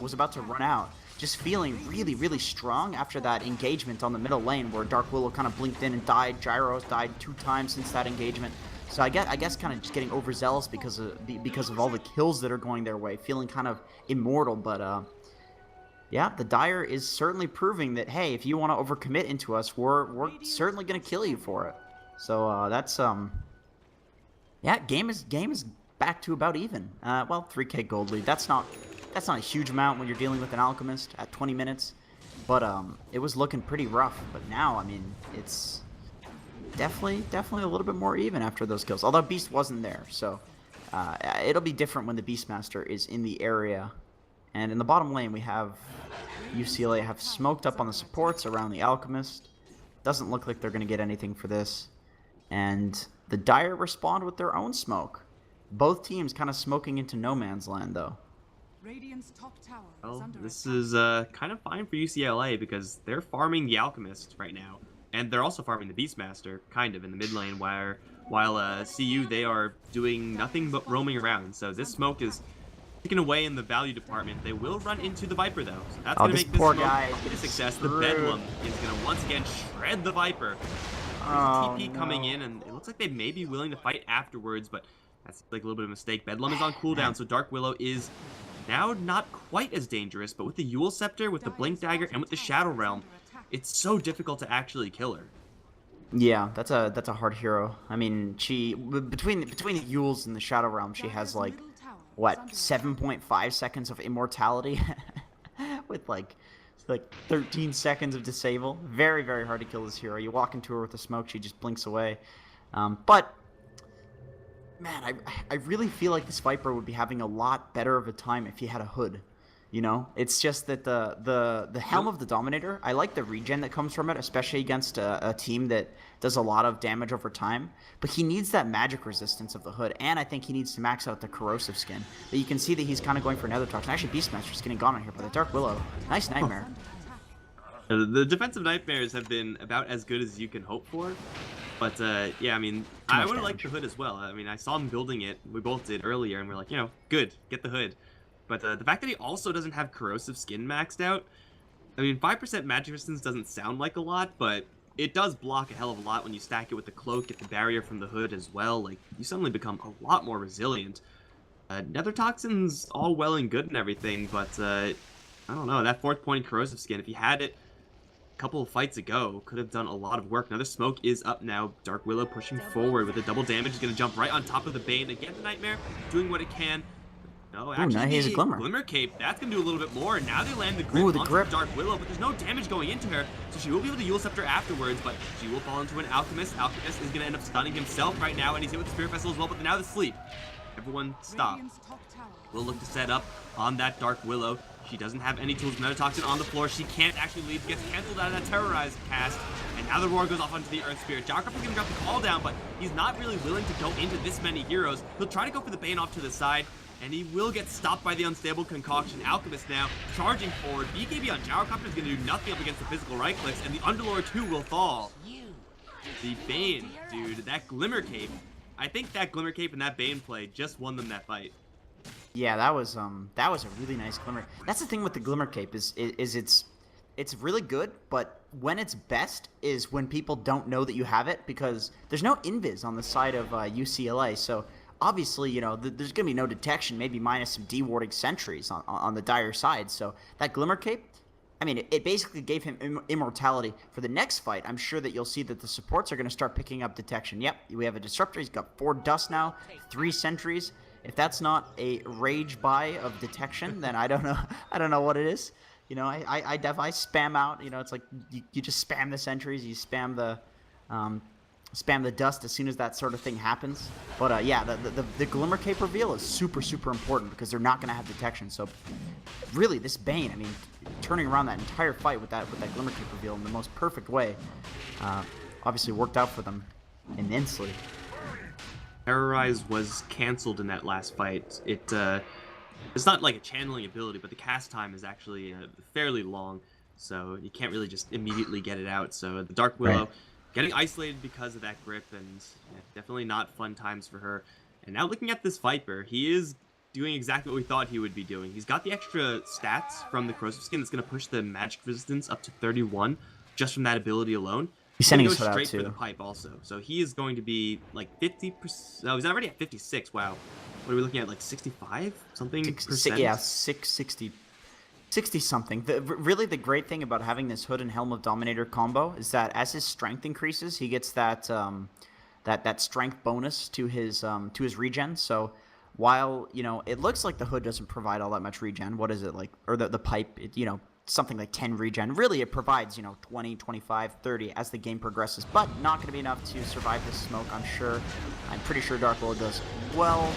run out. Just feeling really, really strong after that engagement on the middle lane where Dark Willow kind of blinked in and died. Gyro's died 2 times since that engagement. So I guess kind of just getting overzealous because of all the kills that are going their way, feeling kind of immortal. But yeah, the Dire is certainly proving that, hey, if you want to overcommit into us, we're certainly gonna kill you for it. So that's yeah, game is back to about even. Well, 3k gold lead. That's not a huge amount when you're dealing with an Alchemist at 20 minutes, but it was looking pretty rough. But now, I mean, it's definitely a little bit more even after those kills. Although Beast wasn't there, so it'll be different when the Beastmaster is in the area. And in the bottom lane, we have UCLA have smoked up on the supports around the Alchemist. Doesn't look like they're going to get anything for this. And the Dire respond with their own smoke. Both teams kind of smoking into no man's land, though. Well, this is kind of fine for UCLA because they're farming the Alchemist right now. And they're also farming the Beastmaster, kind of, in the mid lane, while CU, they are doing nothing but roaming around. So this smoke is taken away in the value department. They will run into the Viper, though. So that's going to make this smoke a success. The Bedlam is going to once again shred the Viper. There's a TP coming in, and it looks like they may be willing to fight afterwards, but that's like a little bit of a mistake. Bedlam is on cooldown, so Dark Willow is now not quite as dangerous, but with the Yule Scepter, with the Blink Dagger, and with the Shadow Realm, it's so difficult to actually kill her. Yeah, that's a hard hero. I mean, she between the Yules and the Shadow Realm, she has like what 7.5 seconds of immortality with like 13 seconds of disable. Very, very hard to kill this hero. You walk into her with the smoke, she just blinks away. But man, I really feel like this Viper would be having a lot better of a time if he had a hood. You know, it's just that the Helm of the Dominator, I like the regen that comes from it, especially against a team that does a lot of damage over time. But he needs that magic resistance of the hood, and I think he needs to max out the corrosive skin. But you can see that he's kind of going for another toxin. Actually, Beastmaster's getting gone on here by the Dark Willow. Nice Nightmare. The defensive nightmares have been about as good as you can hope for. But yeah, I mean, I would have liked the hood as well. I mean, I saw him building it. We both did earlier, and we're like, you know, good, get the hood. But the fact that he also doesn't have corrosive skin maxed out, I mean, 5% magic resistance doesn't sound like a lot, but it does block a hell of a lot when you stack it with the cloak, get the barrier from the hood as well. Like, you suddenly become a lot more resilient. Nether Toxin's all well and good and everything, but I don't know, that 4th point corrosive skin, if he had it a couple of fights ago, could have done a lot of work. Another smoke is up now. Dark Willow pushing forward with a double damage. He's going to jump right on top of the Bane. Again, the Nightmare doing what it can. No, actually, now he has a Glimmer. Glimmer Cape, that's going to do a little bit more. And now they land the grip onto Dark Willow, but there's no damage going into her, so she will be able to Yule Scepter afterwards, but she will fall into an Alchemist. Alchemist is going to end up stunning himself right now, and he's hit with the Spirit Vessel as well, but now the sleep. Everyone stop. We'll look to set up on that Dark Willow. She doesn't have any tools. Nether Toxin on the floor. She can't actually leave. Gets canceled out of that Terrorize cast. And now the Roar goes off onto the Earth Spirit. Jowcraft is going to drop the call down, but he's not really willing to go into this many heroes. He'll try to go for the Bane off to the side, and he will get stopped by the Unstable Concoction. Alchemist now charging forward. BKB on Jowcraft is going to do nothing up against the physical right clicks, and the Underlord 2 will fall. The Bane, dude, that Glimmer Cape. I think that Glimmer Cape and that Bane play just won them that fight. Yeah, that was a really nice Glimmer. That's the thing with the Glimmer Cape is it's really good, but when it's best is when people don't know that you have it, because there's no invis on the side of UCLA. So obviously, you know, there's gonna be no detection, maybe minus some dewarding sentries on the dire side. So that Glimmer Cape, I mean, it basically gave him immortality. For the next fight, I'm sure that you'll see that the supports are going to start picking up detection. Yep, we have a Disruptor. He's got 4 dust now, 3 sentries. If that's not a rage buy of detection, then I don't know what it is. You know, I spam out. You know, it's like you just spam the sentries, you spam the dust as soon as that sort of thing happens. But yeah, the Glimmer Cape reveal is super important because they're not going to have detection. So really, this Bane, I mean, turning around that entire fight with that Glimmer Cape reveal in the most perfect way, obviously worked out for them immensely. Terrorize was canceled in that last fight. It's not like a channeling ability, but the cast time is actually fairly long, so you can't really just immediately get it out. So the Dark Willow getting isolated because of that grip, and yeah, definitely not fun times for her. And now looking at this Viper, he is doing exactly what we thought he would be doing. He's got the extra stats from the corrosive skin that's going to push the magic resistance up to 31 just from that ability alone. He's sending his foot out straight too. for the pipe also. So he is going to be like 50%. No, he's already at 56. Wow. What are we looking at? Like 65 something percent? Yeah, 60 something. Really, the great thing about having this Hood and Helm of Dominator combo is that as his strength increases, he gets that that strength bonus to his regen. So while, you know, it looks like the Hood doesn't provide all that much regen, what is it like? Or the pipe, you know, something like 10 regen. Really, it provides, you know, 20, 25, 30 as the game progresses, but not going to be enough to survive this smoke, I'm sure. I'm pretty sure Dark Lord does well.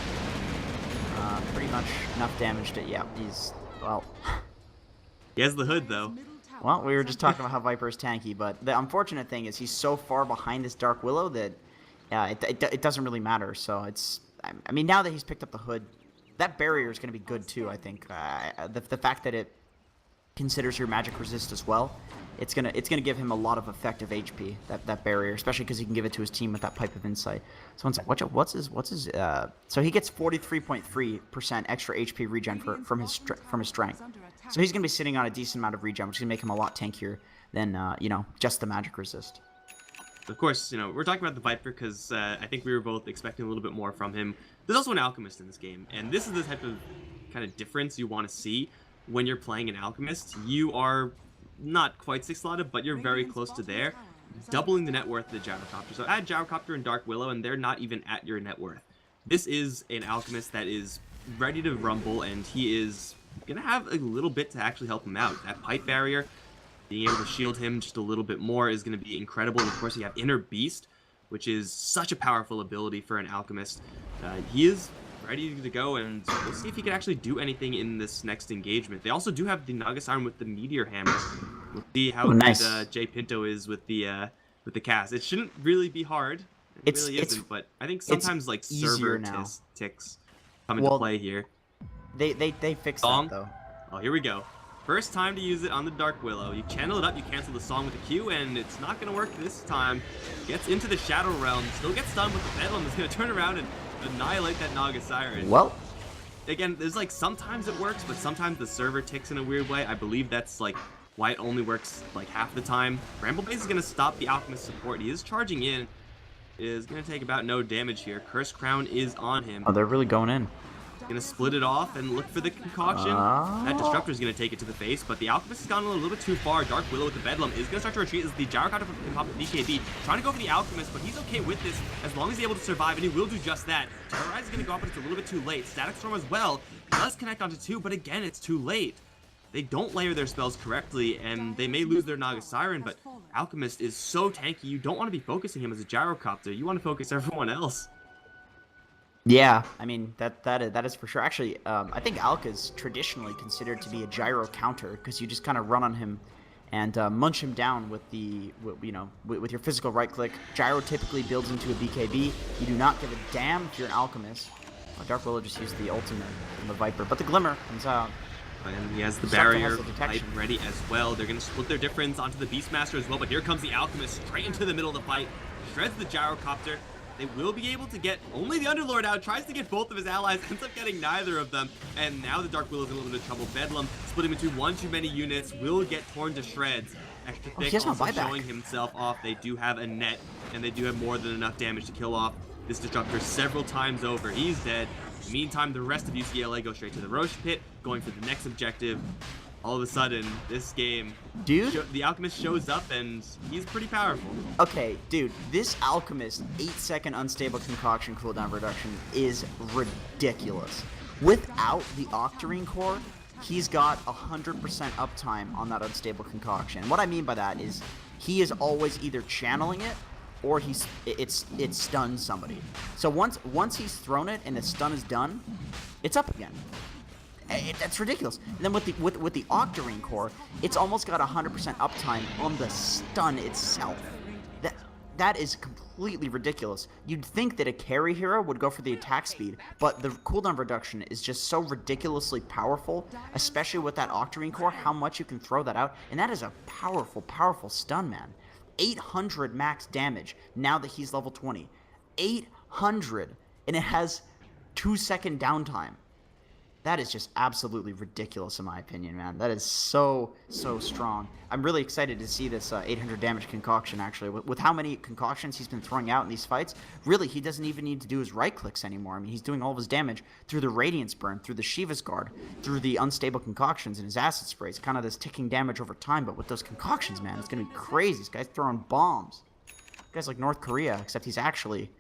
Pretty much enough damage to, yeah, he's, well. He has the hood, though. Well, we were just talking about how Viper is tanky, but the unfortunate thing is he's so far behind this Dark Willow that it doesn't really matter. So it's, I mean, now that he's picked up the hood, that barrier is going to be good too, I think. The fact that it considers your magic resist as well, it's gonna give him a lot of effective HP, that barrier, especially because he can give it to his team with that Pipe of Insight. So one sec, what's his so he gets 43.3% extra HP regen from his strength. So he's gonna be sitting on a decent amount of regen, which is gonna make him a lot tankier than you know, just the magic resist. Of course, you know, we're talking about the Viper because I think we were both expecting a little bit more from him. There's also an Alchemist in this game, and this is the type of kind of difference you want to see when you're playing an Alchemist. You are not quite 6-slotted, but you're very close to there, doubling the net worth of the Gyrocopter. So add Gyrocopter and Dark Willow, and they're not even at your net worth. This is an Alchemist that is ready to rumble, and he is going to have a little bit to actually help him out. That Pipe Barrier, being able to shield him just a little bit more is going to be incredible. And of course, you have Inner Beast, which is such a powerful ability for an Alchemist. He is ready to go, and we'll see if he can actually do anything in this next engagement. They also do have the Naga Siren with the Meteor Hammer. We'll see how good Jay Pinto is with the cast. It shouldn't really be hard. It really isn't, but I think sometimes like server ticks come into play here. They fixed that though. Oh, here we go. First time to use it on the Dark Willow. You channel it up, you cancel the song with the Q, and it's not going to work this time. Gets into the Shadow Realm, still gets stunned with the Bedlam. Is going to turn around and annihilate that Naga Siren. Well, again, there's like sometimes it works, but sometimes the server ticks in a weird way. I believe that's like why it only works like half the time. Brambleblaze is going to stop the Alchemist support. He is charging in. Is going to take about no damage here. Curse Crown is on him. Oh, they're really going in. Gonna split it off and look for the concoction. That Disruptor is gonna take it to the face, but the Alchemist has gone a little bit too far. Dark Willow with the Bedlam is gonna start to retreat as the Gyrocopter can pop the BKB. Trying to go for the Alchemist, but he's okay with this as long as he's able to survive, and he will do just that. Terrorize is gonna go up, but it's a little bit too late. Static Storm as well does connect onto 2, but again, it's too late. They don't layer their spells correctly, and they may lose their Naga Siren, but Alchemist is so tanky, you don't want to be focusing him as a Gyrocopter. You want to focus everyone else. Yeah, I mean, that is for sure. Actually, I think Alka is traditionally considered to be a gyro counter because you just kind of run on him and munch him down with with your physical right click. Gyro typically builds into a BKB. You do not give a damn if you're an alchemist. Dark Willow just used the ultimate from the Viper, but the Glimmer comes out. And he has the barrier pipe ready as well. They're going to split their difference onto the Beastmaster as well, but here comes the Alchemist straight into the middle of the fight. Shreds the Gyrocopter. They will be able to get only the Underlord out, tries to get both of his allies, ends up getting neither of them, and now the Dark Willow's in a little bit of trouble. Bedlam, split him into one too many units, will get torn to shreds. Extra Thick also showing himself off. They do have a net, and they do have more than enough damage to kill off this Disruptor several times over. He's dead. Meantime, the rest of UCLA go straight to the Roche Pit, going for the next objective. All of a sudden, this game, dude, the Alchemist shows up and he's pretty powerful. Okay, dude, this Alchemist 8-second unstable concoction cooldown reduction is ridiculous. Without the Octarine core, he's got 100% uptime on that unstable concoction. What I mean by that is he is always either channeling it or it stuns somebody. So once he's thrown it and the stun is done, it's up again. That's ridiculous. And then with the Octarine core, it's almost got 100% uptime on the stun itself. That is completely ridiculous. You'd think that a carry hero would go for the attack speed, but the cooldown reduction is just so ridiculously powerful, especially with that Octarine core, how much you can throw that out. And that is a powerful, powerful stun, man. 800 max damage now that he's level 20. 800, and it has 2-second downtime. That is just absolutely ridiculous in my opinion, man. That is so strong. I'm really excited to see this 800 damage concoction, actually. With how many concoctions he's been throwing out in these fights, really, he doesn't even need to do his right clicks anymore. I mean, he's doing all of his damage through the Radiance Burn, through the Shiva's Guard, through the unstable concoctions and his acid sprays. Kind of this ticking damage over time, but with those concoctions, man, it's going to be crazy. This guy's throwing bombs. This guy's like North Korea, except he's actually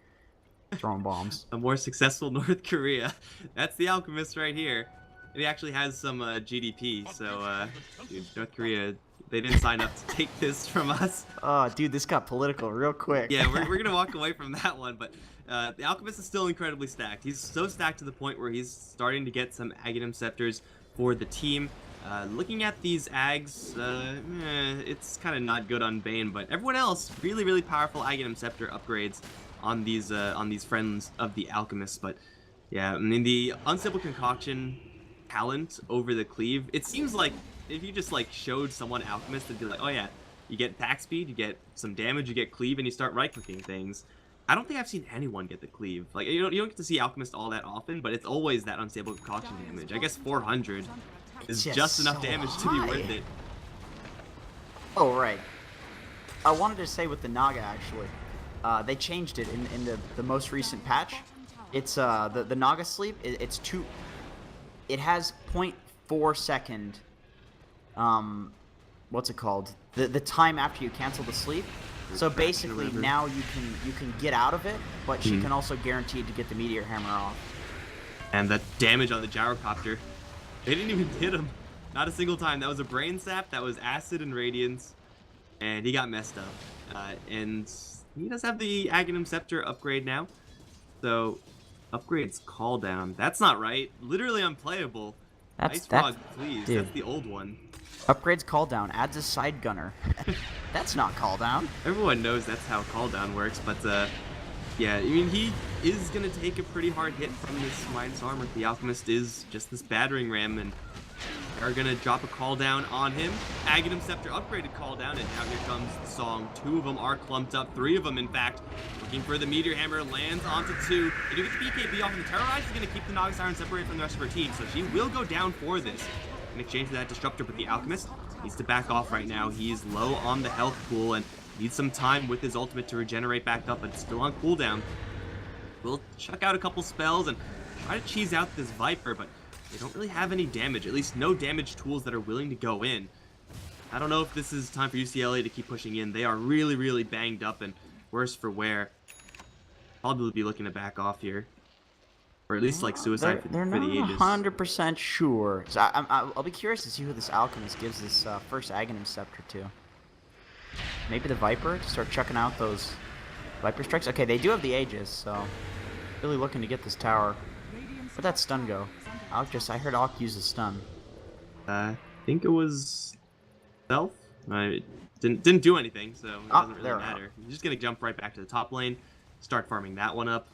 throwing bombs. A more successful North Korea. That's the Alchemist right here. And he actually has some GDP, so dude, North Korea, they didn't sign up to take this from us. Oh, dude, this got political real quick. Yeah, we're going to walk away from that one, but the Alchemist is still incredibly stacked. He's so stacked to the point where he's starting to get some Aghanim Scepters for the team. Looking at these Ags, it's kind of not good on Bane, but everyone else, really, really powerful Aghanim Scepter upgrades on these friends of the Alchemist. But yeah, I mean, the Unstable Concoction talent over the Cleave, it seems like if you just like showed someone Alchemist, they'd be like, oh yeah, you get attack speed, you get some damage, you get Cleave, and you start right-clicking things. I don't think I've seen anyone get the Cleave. Like, you don't get to see Alchemist all that often, but it's always that Unstable Concoction damage. I guess 400 is just enough damage to be worth it. Oh, right. I wanted to say with the Naga, actually, they changed it in the most recent patch. It's the Naga sleep. It has 0.4 second. What's it called? The time after you cancel the sleep. So basically, now you can get out of it, but she can also guarantee to get the Meteor Hammer off. And the damage on the Gyrocopter, they didn't even hit him. Not a single time. That was a Brain Sap, that was Acid and Radiance, and he got messed up. And he does have the Aghanim Scepter upgrade now. So Upgrades call down. That's not right. Literally unplayable. That's Ice Frog, that, please. dude. That's the old one. Upgrades call down. Adds a side gunner. That's not call down. Everyone knows that's how call down works, but yeah, I mean, he is gonna take a pretty hard hit from this Midas Armor. The Alchemist is just this battering ram, and they're gonna drop a call down on him. Aghanim Scepter upgraded call down, and now here comes the song. 2 of them are clumped up, 3 of them, in fact. Looking for the Meteor Hammer, lands onto 2. And you get the BKB off, and the Terrorize is gonna keep the Naga Siren separated from the rest of her team, so she will go down for this. In exchange for that Disruptor, but the Alchemist needs to back off right now. He's low on the health pool and needs some time with his ultimate to regenerate back up, but it's still on cooldown. We'll chuck out a couple spells and try to cheese out this Viper, but they don't really have any damage, at least no damage tools that are willing to go in. I don't know if this is time for UCLA to keep pushing in. They are really, really banged up and worse for wear. Probably be looking to back off here. Or at least like suicide They're for the not ages. 100% sure. So I'll be curious to see who this Alchemist gives this first Aghanim Scepter to. Maybe the Viper to start chucking out those Viper strikes. Okay, they do have the Aegis, so really looking to get this tower. Where'd that stun go? I heard Alk use a stun. I think it was Stealth. It didn't do anything, so it doesn't really matter. You're just gonna jump right back to the top lane, start farming that one up.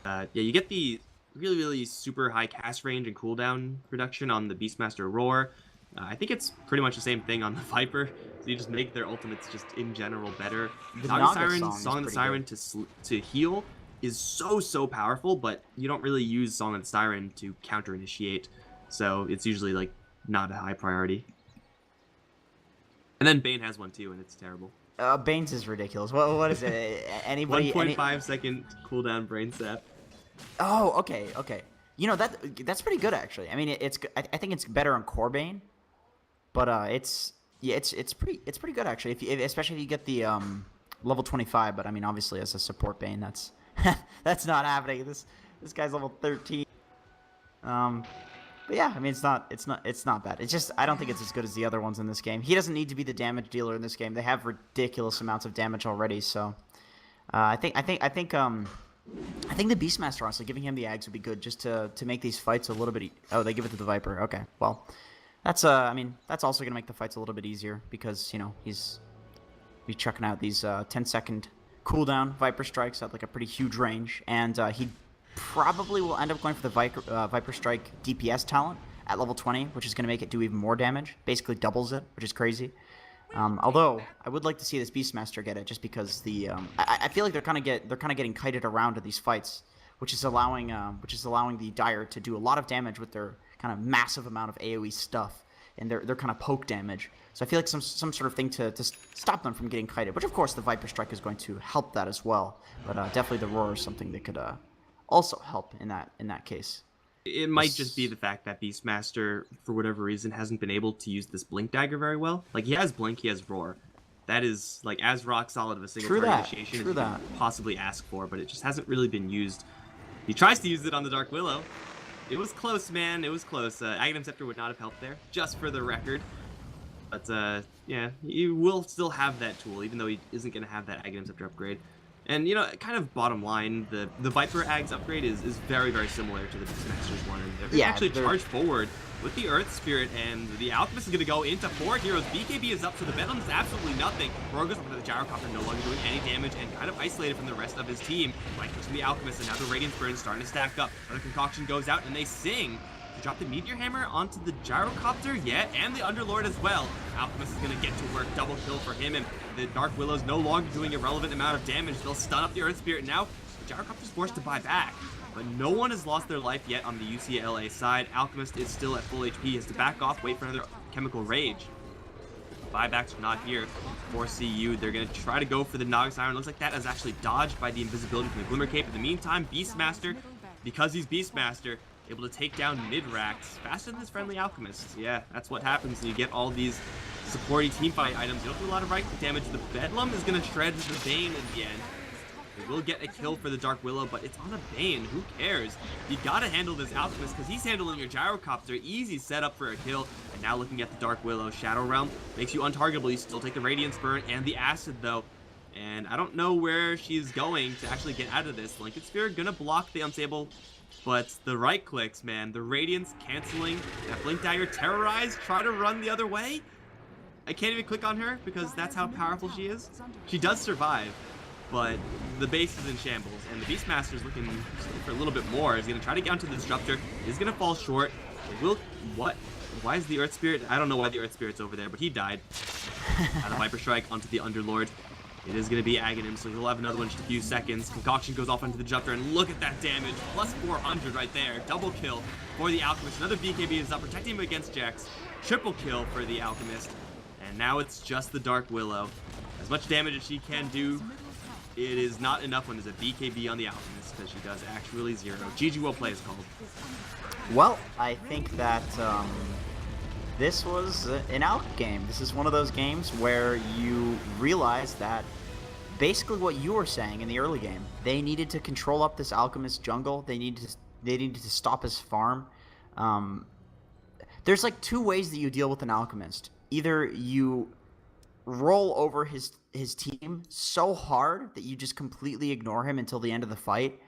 Yeah, you get the really, really super high cast range and cooldown reduction on the Beastmaster Roar. I think it's pretty much the same thing on the Viper. So you just make their ultimates just in general better. The Naga Naga Siren, Song of the Siren to heal is so powerful, but you don't really use Song of the Siren to counter initiate. So it's usually like not a high priority. And then Bane has one too, and it's terrible. Bane's is ridiculous. What is it? Anybody? 1.5 second cooldown brain sap. Oh, okay. You know that's pretty good actually. I mean, I think it's better on core Bane, but it's pretty good actually. Especially if you get the level 25. But I mean, obviously as a support Bane, that's that's not happening. This guy's level 13. But yeah, I mean, it's not bad. It's just I don't think it's as good as the other ones in this game. He doesn't need to be the damage dealer in this game. They have ridiculous amounts of damage already. So I think the Beastmaster, honestly, giving him the Ags would be good just to make these fights a little bit. Oh, they give it to the Viper. Okay, well, that's I mean, that's also gonna make the fights a little bit easier because you know he's chucking out these 10-second cooldown Viper strikes at like a pretty huge range, and he probably will end up going for the Viper Strike DPS talent at level 20, which is gonna make it do even more damage. Basically doubles it, which is crazy. Although I would like to see this Beastmaster get it, just because the I feel like they're kind of getting kited around in these fights, which is allowing the Dire to do a lot of damage with their kind of massive amount of AOE stuff and their kind of poke damage. So I feel like some sort of thing to stop them from getting kited, which of course the Viper Strike is going to help that as well. But definitely the Roar is something that could also help in that case. It might just be the fact that Beastmaster, for whatever reason, hasn't been able to use this Blink Dagger very well. Like, he has Blink, he has Roar. That is, like, as rock solid of a single target initiation as you can possibly ask for, but it just hasn't really been used. He tries to use it on the Dark Willow. It was close, man. It was close. Aghanim Scepter would not have helped there, just for the record. But, yeah, he will still have that tool, even though he isn't going to have that Aghanim Scepter upgrade. And, you know, kind of bottom line, the Viper Ags upgrade is very, very similar to the Beastmaster's one. And they're actually charged forward with the Earth Spirit, and the Alchemist is going to go into 4 heroes. BKB is up, so the Bedlam is absolutely nothing. Roar goes up to the Gyrocopter, no longer doing any damage, and kind of isolated from the rest of his team. Right goes to the Alchemist, and now the Radiance Burn is starting to stack up. Another Concoction goes out, and they sing to drop the Meteor Hammer onto the Gyrocopter, yeah, and the Underlord as well. Alchemist is going to get to work, double kill for him, and the Dark Willow's no longer doing irrelevant amount of damage. They'll stun up the Earth Spirit. Now, the Gyrocopter's forced to buy back. But no one has lost their life yet on the UCLA side. Alchemist is still at full HP. He has to back off, wait for another Chemical Rage. Buybacks are not here for CU. They're going to try to go for the Naga Siren. Looks like that is actually dodged by the invisibility from the Glimmer Cape. In the meantime, Beastmaster, because he's Beastmaster, able to take down mid-racks faster than his friendly Alchemist. Yeah, that's what happens when you get all these supporty teamfight items. You don't do a lot of right-click damage. The Bedlam is going to shred the Bane in the end. They will get a kill for the Dark Willow, but it's on a Bane. Who cares? You gotta handle this Alchemist because he's handling your Gyrocopter. Easy setup for a kill. And now looking at the Dark Willow, Shadow Realm makes you untargetable. You still take the Radiance Burn and the Acid, though. And I don't know where she's going to actually get out of this. Linked Sphere gonna block the unstable, but the right clicks, man. The Radiance canceling. That Blink Dagger terrorized. Try to run the other way. I can't even click on her because that's how powerful she is. She does survive, but the base is in shambles, and the Beastmaster's looking for a little bit more. He's gonna try to get onto the Disruptor. He's gonna fall short. It will. What? Why is the Earth Spirit? I don't know why the Earth Spirit's over there, but he died. Out of Viper Strike onto the Underlord. It is going to be Aghanim, so he'll have another one in just a few seconds. Concoction goes off onto the Disruptor, and look at that damage. Plus 400 right there. Double kill for the Alchemist. Another BKB is up, protecting him against Jax. Triple kill for the Alchemist. And now it's just the Dark Willow. As much damage as she can do, it is not enough when there's a BKB on the Alchemist, because she does actually zero. GG well play is called. Well, I think that this was an out game. This is one of those games where you realize that basically what you were saying in the early game. They needed to control up this Alchemist jungle. They needed to stop his farm. There's like two ways that you deal with an Alchemist. Either you roll over his team so hard that you just completely ignore him until the end of the fight,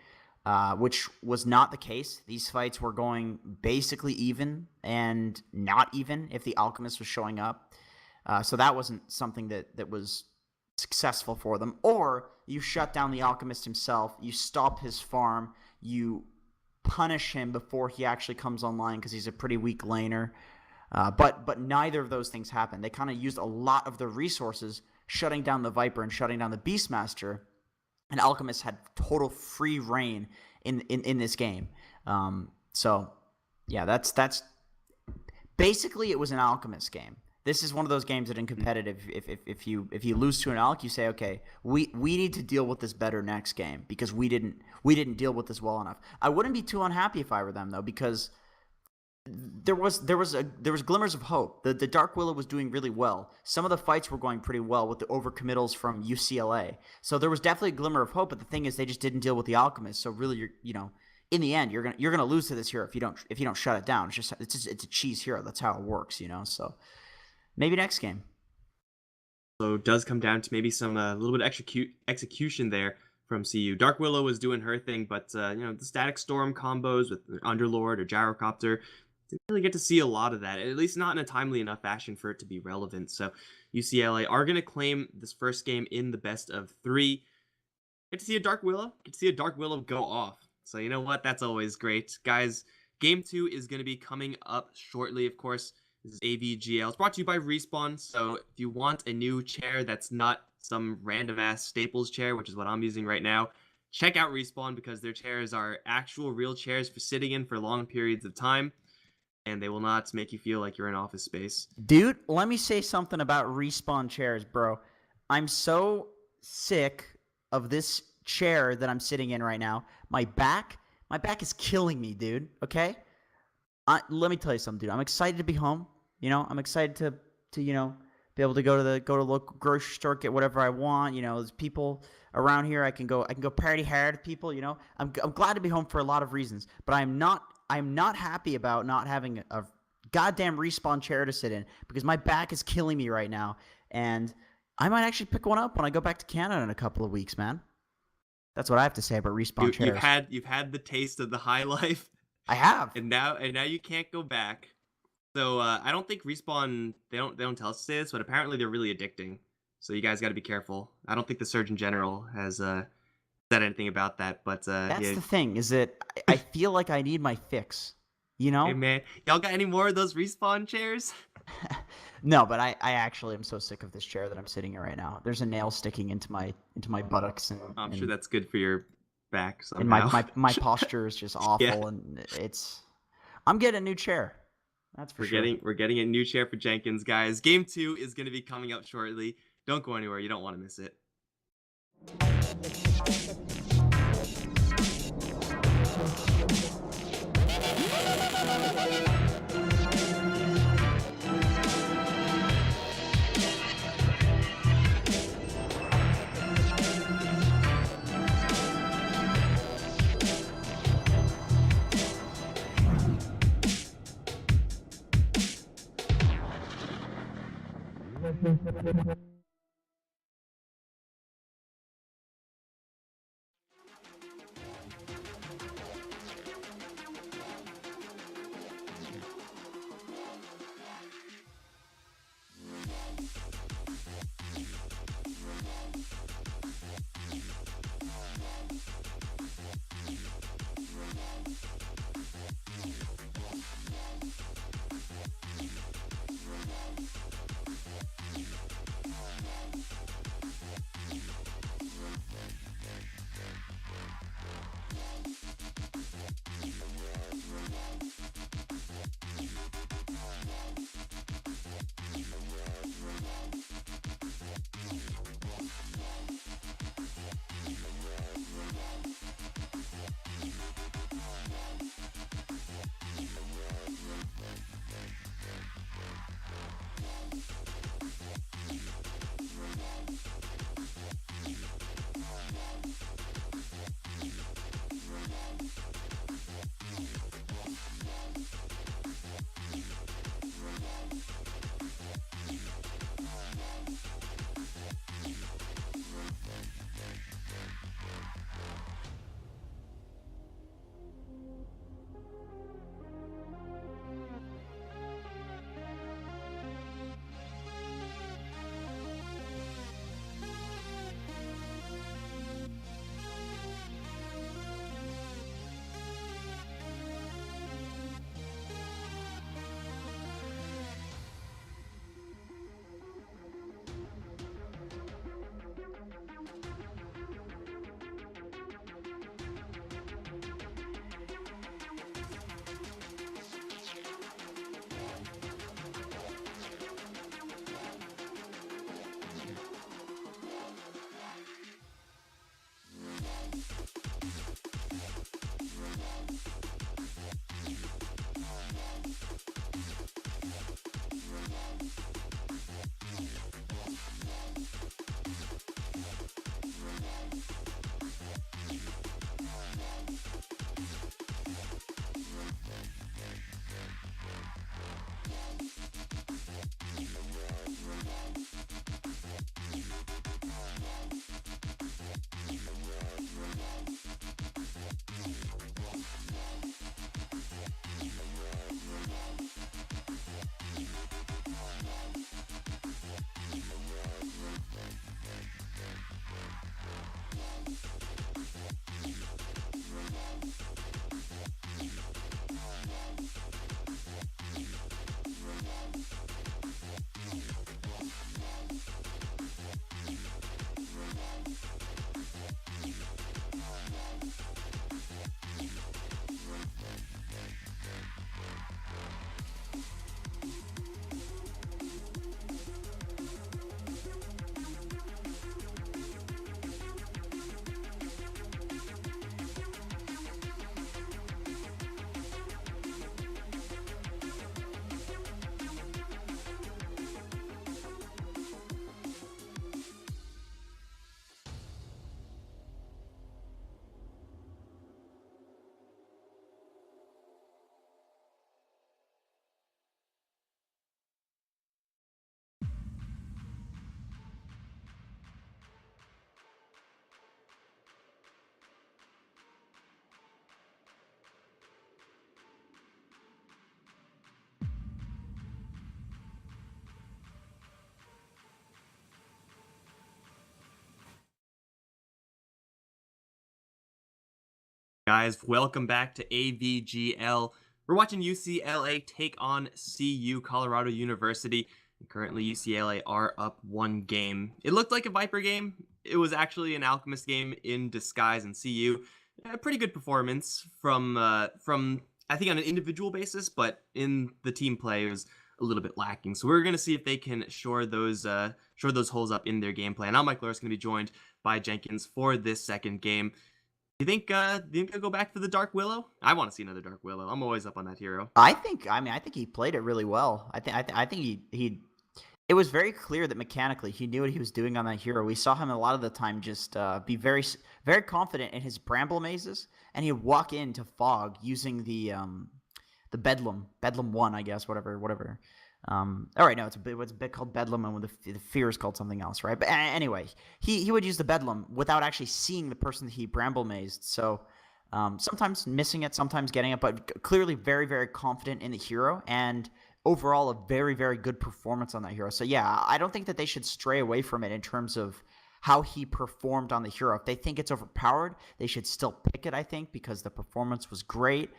which was not the case. These fights were going basically even and not even if the Alchemist was showing up. So that wasn't something that was successful for them. Or you shut down the Alchemist himself, you stop his farm, you punish him before he actually comes online because he's a pretty weak laner. But neither of those things happened. They kind of used a lot of the resources shutting down the Viper and shutting down the Beastmaster, and Alchemist had total free reign in this game. So yeah, that's basically it was an Alchemist game. This is one of those games that in competitive, if you lose to an Alch, you say, okay, we need to deal with this better next game because we didn't deal with this well enough. I wouldn't be too unhappy if I were them though, because there was glimmers of hope. The Dark Willow was doing really well. Some of the fights were going pretty well with the overcommittals from UCLA. So there was definitely a glimmer of hope. But the thing is, they just didn't deal with the Alchemist. So really, in the end, you're gonna lose to this hero if you don't shut it down. It's a cheese hero. That's how it works, So maybe next game. So it does come down to maybe some a little bit of execution there from CU. Dark Willow was doing her thing, but the Static Storm combos with Underlord or Gyrocopter. Didn't really get to see a lot of that, at least not in a timely enough fashion for it to be relevant. So UCLA are going to claim this first game in the best of 3. Get to see a Dark Willow. Get to see a Dark Willow go off. So you know what? That's always great. Guys, Game 2 is going to be coming up shortly, of course. This is AVGL. It's brought to you by Respawn. So if you want a new chair that's not some random-ass Staples chair, which is what I'm using right now, check out Respawn because their chairs are actual real chairs for sitting in for long periods of time. And they will not make you feel like you're in office space. Dude, let me say something about Respawn chairs, bro. I'm so sick of this chair that I'm sitting in right now. My back is killing me, dude. Okay? Let me tell you something, dude. I'm excited to be home. I'm excited to be able to go to the local grocery store, get whatever I want. There's people around here. I can go party hard with people. I'm glad to be home for a lot of reasons, but I'm not happy about not having a goddamn Respawn chair to sit in because my back is killing me right now, and I might actually pick one up when I go back to Canada in a couple of weeks, man. That's what I have to say about Respawn chairs. You've had the taste of the high life. I have, and now you can't go back. So I don't think Respawn they don't tell us to say this, but apparently they're really addicting. So you guys got to be careful. I don't think the Surgeon General has said anything about that, but that's the thing, is that I feel like I need my fix, Hey man, y'all got any more of those Respawn chairs? No, but I actually am so sick of this chair that I'm sitting in right now. There's a nail sticking into my buttocks, and I'm sure that's good for your back somehow. And my posture is just awful, yeah. And I'm getting a new chair. That's for sure. We're getting a new chair for Jenkins, guys. Game 2 is going to be coming up shortly. Don't go anywhere. You don't want to miss it. Guys, welcome back to AVGL. We're watching UCLA take on CU, Colorado University. Currently, UCLA are up 1 game. It looked like a Viper game. It was actually an Alchemist game in disguise, and CU, a pretty good performance from I think on an individual basis, but in the team play it was a little bit lacking. So we're gonna see if they can shore those holes up in their gameplay. And I'm Mike Loris, gonna be joined by Jenkins for this second game. Do you think they'll go back for the Dark Willow? I want to see another Dark Willow. I'm always up on that hero. I think he played it really well. I think he it was very clear that mechanically he knew what he was doing on that hero. We saw him a lot of the time just be very confident in his bramble mazes, and he'd walk into fog using the Bedlam 1, I guess, whatever. All right, no, it's a bit called Bedlam, and the fear is called something else, right? But anyway, he would use the Bedlam without actually seeing the person that he bramble mazed. So sometimes missing it, sometimes getting it, but clearly very, very confident in the hero, and overall a very, very good performance on that hero. So yeah, I don't think that they should stray away from it in terms of how he performed on the hero. If they think it's overpowered, they should still pick it, I think, because the performance was great.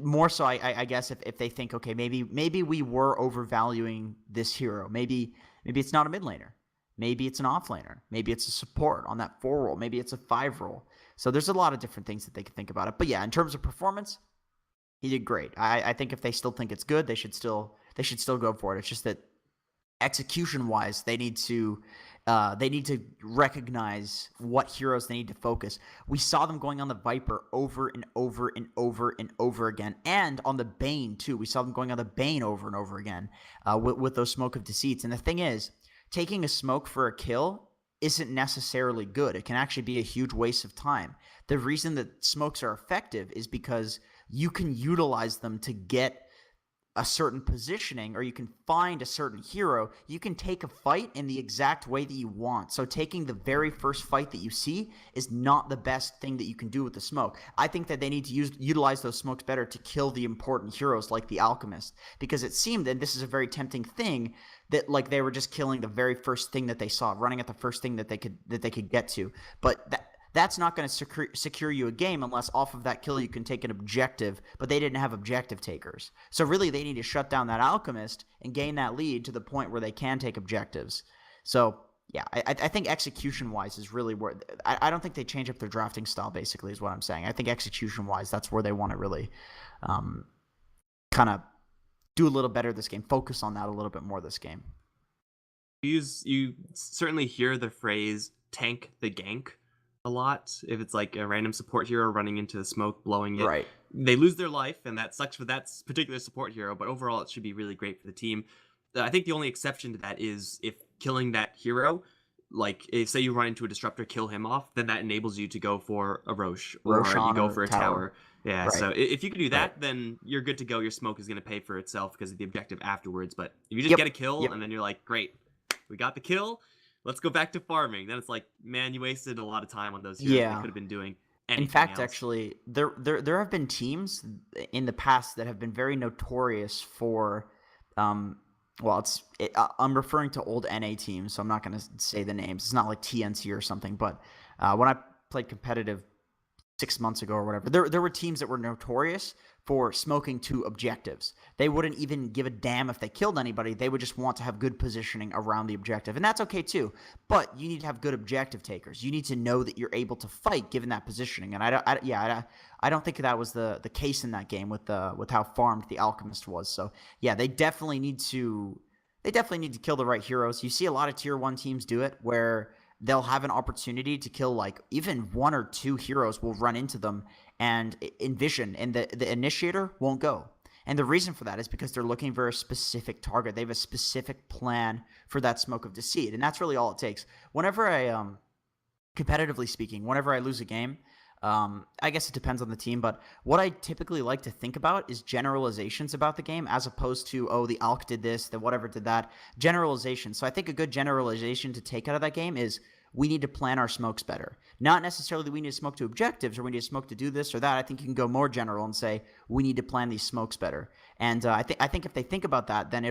More so, I guess, if they think, okay, maybe we were overvaluing this hero. Maybe it's not a mid laner. Maybe it's an off laner. Maybe it's a support on that 4 role. Maybe it's a 5 role. So there's a lot of different things that they can think about it. But yeah, in terms of performance, he did great. I think if they still think it's good, they should still go for it. It's just that execution-wise, they need to recognize what heroes they need to focus. We saw them going on the Viper over and over and over and over again, and on the Bane too. We saw them going on the Bane over and over again with those Smoke of Deceits. And the thing is, taking a smoke for a kill isn't necessarily good. It can actually be a huge waste of time. The reason that smokes are effective is because you can utilize them to get a certain positioning, or you can find a certain hero. You can take a fight in the exact way that you want. So taking the very first fight that you see is not the best thing that you can do with the smoke. I think that they need to utilize those smokes better to kill the important heroes like the Alchemist, because it seemed, and this is a very tempting thing, that like they were just killing the very first thing that they saw, running at the first thing that they could get to. But that's not going to secure you a game unless off of that kill you can take an objective, but they didn't have objective takers. So really they need to shut down that Alchemist and gain that lead to the point where they can take objectives. So yeah, I think execution-wise is really where – I don't think they change up their drafting style, basically, is what I'm saying. I think execution-wise, that's where they want to really kind of do a little better this game, focus on that a little bit more this game. You certainly hear the phrase tank the gank a lot. If it's like a random support hero running into the smoke, blowing it, right, they lose their life, and that sucks for that particular support hero, but overall it should be really great for the team. I think the only exception to that is if killing that hero, like if say you run into a disruptor, kill him off, then that enables you to go for a Roche or you go for a tower. Yeah, right. So if you can do that, right, then you're good to go. Your smoke is going to pay for itself because of the objective afterwards. But if you just get a kill and then you're like, great, we got the kill, let's go back to farming. Then it's like, man, you wasted a lot of time on those heroes. You could have been doing anything In fact, else. Actually, there have been teams in the past that have been very notorious for, I'm referring to old NA teams, so I'm not going to say the names. It's not like TNC or something, but when I played competitive 6 months ago or whatever, there were teams that were notorious for smoking 2 objectives. They wouldn't even give a damn if they killed anybody. They would just want to have good positioning around the objective, and that's okay too. But you need to have good objective takers. You need to know that you're able to fight given that positioning. And I don't think that was the case in that game with how farmed the Alchemist was. So yeah, they definitely need to kill the right heroes. You see a lot of tier 1 teams do it where they'll have an opportunity to kill like even 1 or 2 heroes will run into them and envision, and the initiator won't go. And the reason for that is because they're looking for a specific target. They have a specific plan for that Smoke of Deceit, and that's really all it takes. Whenever I, competitively speaking, whenever I lose a game, I guess it depends on the team, but what I typically like to think about is generalizations about the game as opposed to, oh, the Alch did this, the whatever did that. Generalization. So I think a good generalization to take out of that game is we need to plan our smokes better. Not necessarily we need to smoke to objectives or we need to smoke to do this or that. I think you can go more general and say we need to plan these smokes better. And I think if they think about that, then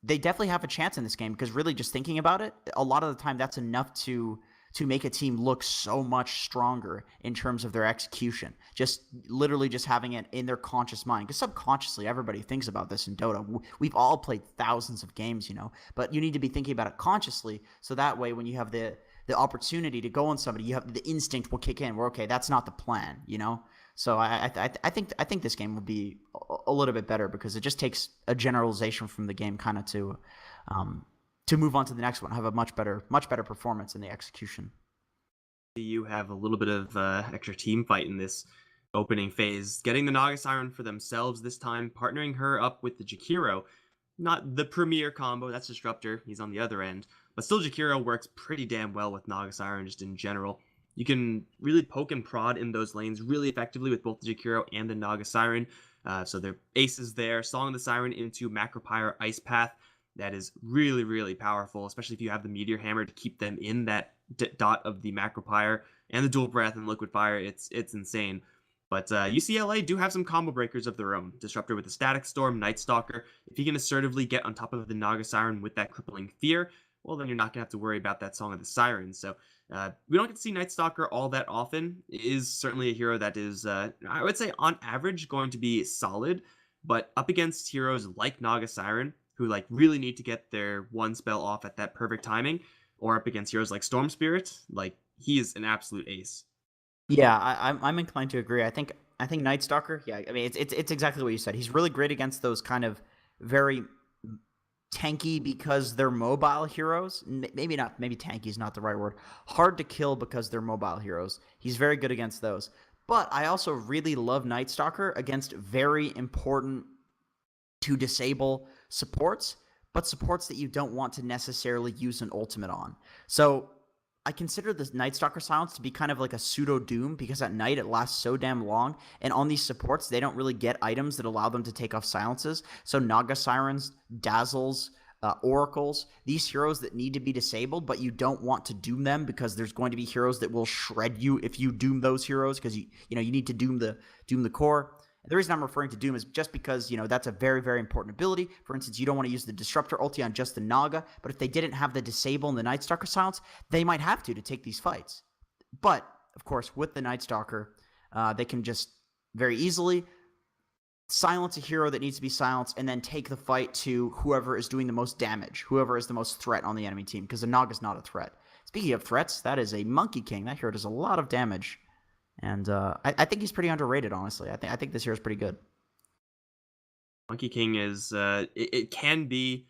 they definitely have a chance in this game, because really just thinking about it, a lot of the time that's enough to to make a team look so much stronger in terms of their execution. Just literally just having it in their conscious mind. Because subconsciously, everybody thinks about this in Dota. We've all played thousands of games, but you need to be thinking about it consciously. So that way, when you have the opportunity to go on somebody, you have the instinct will kick in. Where okay, that's not the plan, So I think this game will be a little bit better because it just takes a generalization from the game kind of to move on to the next one, have a much better performance in the execution. You have a little bit of extra team fight in this opening phase, getting the Naga Siren for themselves this time, partnering her up with the Jakiro. Not the premier combo, that's Disruptor, he's on the other end, but still Jakiro works pretty damn well with Naga Siren just in general. You can really poke and prod in those lanes really effectively with both the Jakiro and the Naga Siren. So their aces there, Song of the Siren into Macropyre Ice Path. That is really, really powerful, especially if you have the Meteor Hammer to keep them in that dot of the Macropyre and the Dual Breath and Liquid Fire. It's insane. But UCLA do have some combo breakers of their own. Disruptor with the Static Storm, Night Stalker. If you can assertively get on top of the Naga Siren with that Crippling Fear, well, then you're not going to have to worry about that Song of the Siren. So we don't get to see Night Stalker all that often. It is certainly a hero that is, I would say, on average, going to be solid. But up against heroes like Naga Siren, who really need to get their one spell off at that perfect timing, or up against heroes like Storm Spirit, he is an absolute ace. Yeah, I'm inclined to agree. I think Night Stalker. Yeah, I mean it's exactly what you said. He's really great against those kind of very tanky because they're mobile heroes. Maybe not. Maybe tanky is not the right word. Hard to kill because they're mobile heroes. He's very good against those. But I also really love Night Stalker against very important to disable supports, but supports that you don't want to necessarily use an ultimate on. So I consider the Night Stalker silence to be kind of like a pseudo Doom because at night it lasts so damn long, and on these supports they don't really get items that allow them to take off silences. So Naga Sirens, Dazzles, Oracles, these heroes that need to be disabled, but you don't want to doom them because there's going to be heroes that will shred you if you doom those heroes because you need to doom the core. The reason I'm referring to Doom is just because, that's a very, very important ability. For instance, you don't want to use the Disruptor ulti on just the Naga, but if they didn't have the Disable and the Night Stalker silence, they might have to take these fights. But, of course, with the Night Stalker, they can just very easily silence a hero that needs to be silenced and then take the fight to whoever is doing the most damage, whoever is the most threat on the enemy team, because the Naga's not a threat. Speaking of threats, that is a Monkey King. That hero does a lot of damage. And I think he's pretty underrated, honestly. I think this hero is pretty good. Monkey King is it can be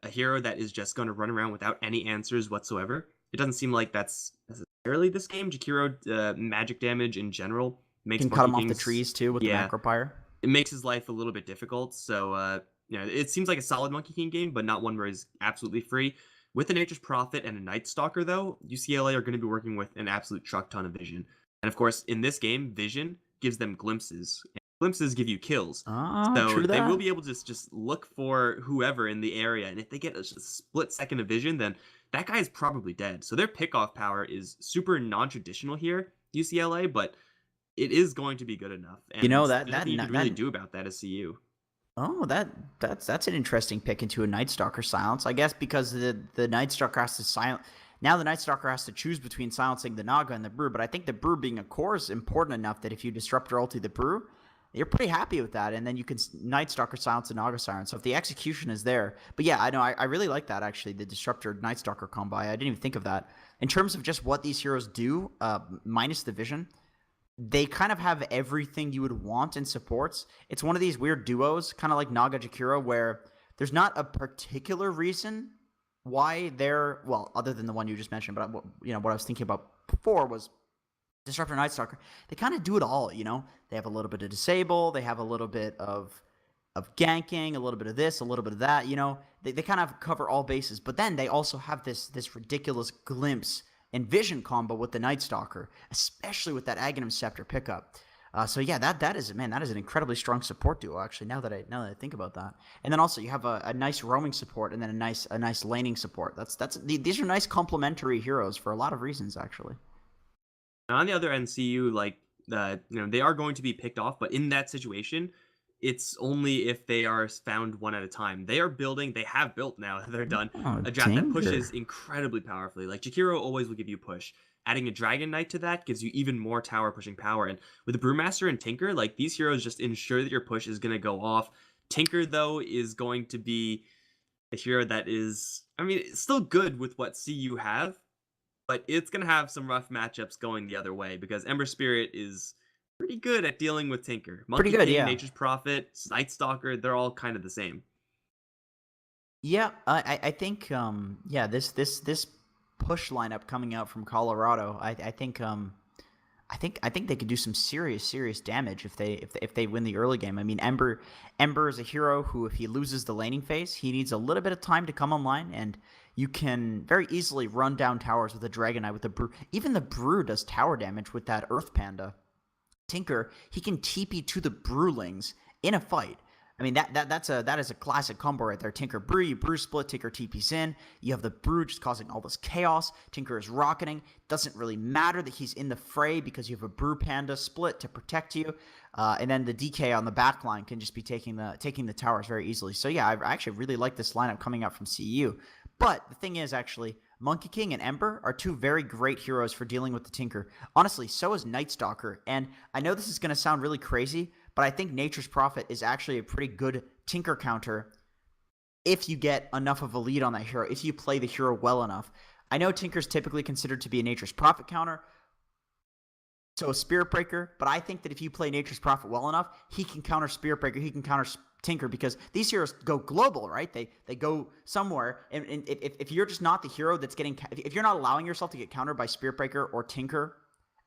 a hero that is just going to run around without any answers whatsoever. It doesn't seem like that's necessarily this game. Jakiro magic damage in general makes can Monkey cut him King's, off the trees too with the Macropyre. It makes his life a little bit difficult. So it seems like a solid Monkey King game, but not one where he's absolutely free. With the Nature's Prophet and a Night Stalker, though, UCLA are going to be working with an absolute truck ton of vision. And of course, in this game, vision gives them glimpses. And glimpses give you kills. So they will be able to just look for whoever in the area. And if they get a split second of vision, then that guy is probably dead. So their pickoff power is super non-traditional here, UCLA, but it is going to be good enough. And you could really do about that as CU. Oh, that's an interesting pick into a Night Stalker silence, I guess, because the Night Stalker has to silence. Now the Night Stalker has to choose between silencing the Naga and the Brew, but I think the Brew being a core is important enough that if you disrupt or ulti the Brew, you're pretty happy with that, and then you can Night Stalker silence the Naga Siren. So if the execution is there, but yeah, I know I really like that actually, the Disruptor Night Stalker combo. I didn't even think of that. In terms of just what these heroes do, minus the vision, they kind of have everything you would want in supports. It's one of these weird duos, kind of like Naga Jakiro, where there's not a particular reason why they're, well, other than the one you just mentioned, but what I was thinking about before was Disruptor Night Stalker. They kind of do it all, They have a little bit of disable, they have a little bit of ganking, a little bit of this, a little bit of that, They kind of cover all bases, but then they also have this ridiculous glimpse and vision combo with the Night Stalker, especially with that Aghanim Scepter pickup. So yeah, that is an incredibly strong support duo. Actually, now that I think about that, and then also you have a nice roaming support, and then a nice laning support. These are nice complementary heroes for a lot of reasons, actually. On the other end, CU they are going to be picked off, but in that situation, it's only if they are found one at a time. They have built now, they're done, Oh, a drat that pushes Tinker. incredibly powerfully. Like, Jakiro always will give you push. Adding a Dragon Knight to that gives you even more tower pushing power. And with the Brewmaster and Tinker, like, these heroes just ensure that your push is going to go off. Tinker, though, is going to be a hero that is, I mean, it's still good with what you have, but it's going to have some rough matchups going the other way because Ember Spirit is pretty good at dealing with Tinker. Pretty Monkey good, King, yeah. Nature's Prophet, Night Stalker, they're all kind of the same. Yeah, I think yeah, this push lineup coming out from Colorado, I think they could do some serious damage if they win the early game. I mean, Ember is a hero who, if he loses the laning phase, he needs a little bit of time to come online, and you can very easily run down towers with a Dragon Knight with the Brew. Even the Brew does tower damage with that Earth Panda. Tinker, he can TP to the Brewlings in a fight. I mean, that is a classic combo right there. Tinker Brew, you Brew split, Tinker TP's in. You have the Brew just causing all this chaos. Tinker is rocketing. Doesn't really matter that he's in the fray because you have a Brew Panda split to protect you. And then the DK on the back line can just be taking the towers very easily. So yeah, I actually really like this lineup coming out from CU. But the thing is, actually, Monkey King and Ember are two very great heroes for dealing with the Tinker. Honestly, so is Night Stalker. And I know this is going to sound really crazy, but I think Nature's Prophet is actually a pretty good Tinker counter if you get enough of a lead on that hero, if you play the hero well enough. I know Tinker's typically considered to be a Nature's Prophet counter, so a Spirit Breaker, but I think that if you play Nature's Prophet well enough, he can counter Spirit Breaker, he can counter Tinker, because these heroes go global, right? They go somewhere, and if you're just not the hero that's getting, if you're not allowing yourself to get countered by Spirit Breaker or Tinker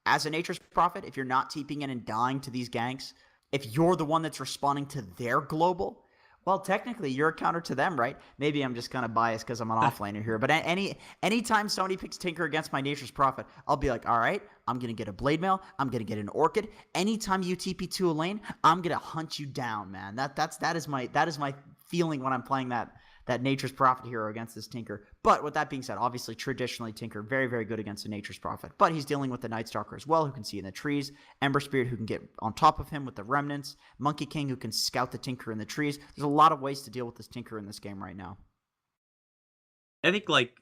as a Nature's Prophet, if you're not TPing in and dying to these ganks, if you're the one that's responding to their global, well, technically you're a counter to them, right? Maybe I'm just kind of biased because I'm an offlaner here, but anytime somebody picks Tinker against my Nature's Prophet, I'll be like, all right, I'm going to get a Blade Mail, I'm going to get an Orchid. Anytime you TP to a lane, I'm going to hunt you down, man. That is my feeling when I'm playing that Nature's Prophet hero against this Tinker. But with that being said, obviously, traditionally, Tinker, very, very good against a Nature's Prophet. But he's dealing with the Night Stalker as well, who can see in the trees. Ember Spirit, who can get on top of him with the Remnants. Monkey King, who can scout the Tinker in the trees. There's a lot of ways to deal with this Tinker in this game right now. I think, like,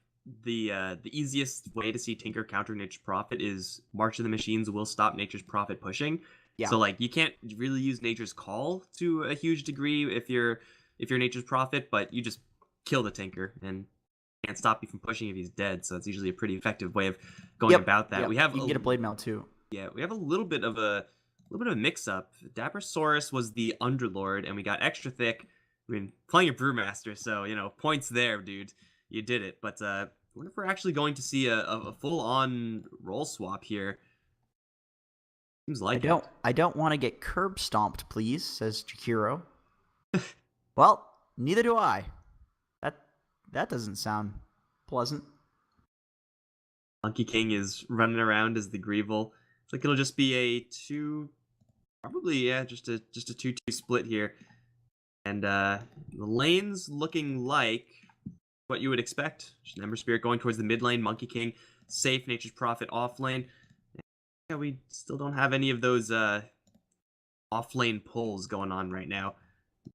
the easiest way to see Tinker counter Nature's Prophet is March of the Machines will stop Nature's Prophet pushing. Yeah. So, like, you can't really use Nature's Call to a huge degree if you're Nature's Prophet, but you just kill the Tinker and can't stop you from pushing if he's dead. So that's usually a pretty effective way of going about that. Yep. We have you can get a Blade Mail too. Yeah, we have a little bit of a mix up. Dappersaurus was the Underlord, and we got Extra Thick. I mean, playing a Brewmaster, so points there, dude. You did it. But I wonder if we're actually going to see a full on role swap here. Seems like I don't want to get curb stomped, please, says Jakiro. Well, neither do I. That doesn't sound pleasant. Monkey King is running around as the Greevil. It's like it'll just be a just a 2-2 split here. And the lane's looking like what you would expect. Just Ember Spirit going towards the mid lane, Monkey King safe, Nature's Prophet off lane. Yeah, we still don't have any of those off lane pulls going on right now.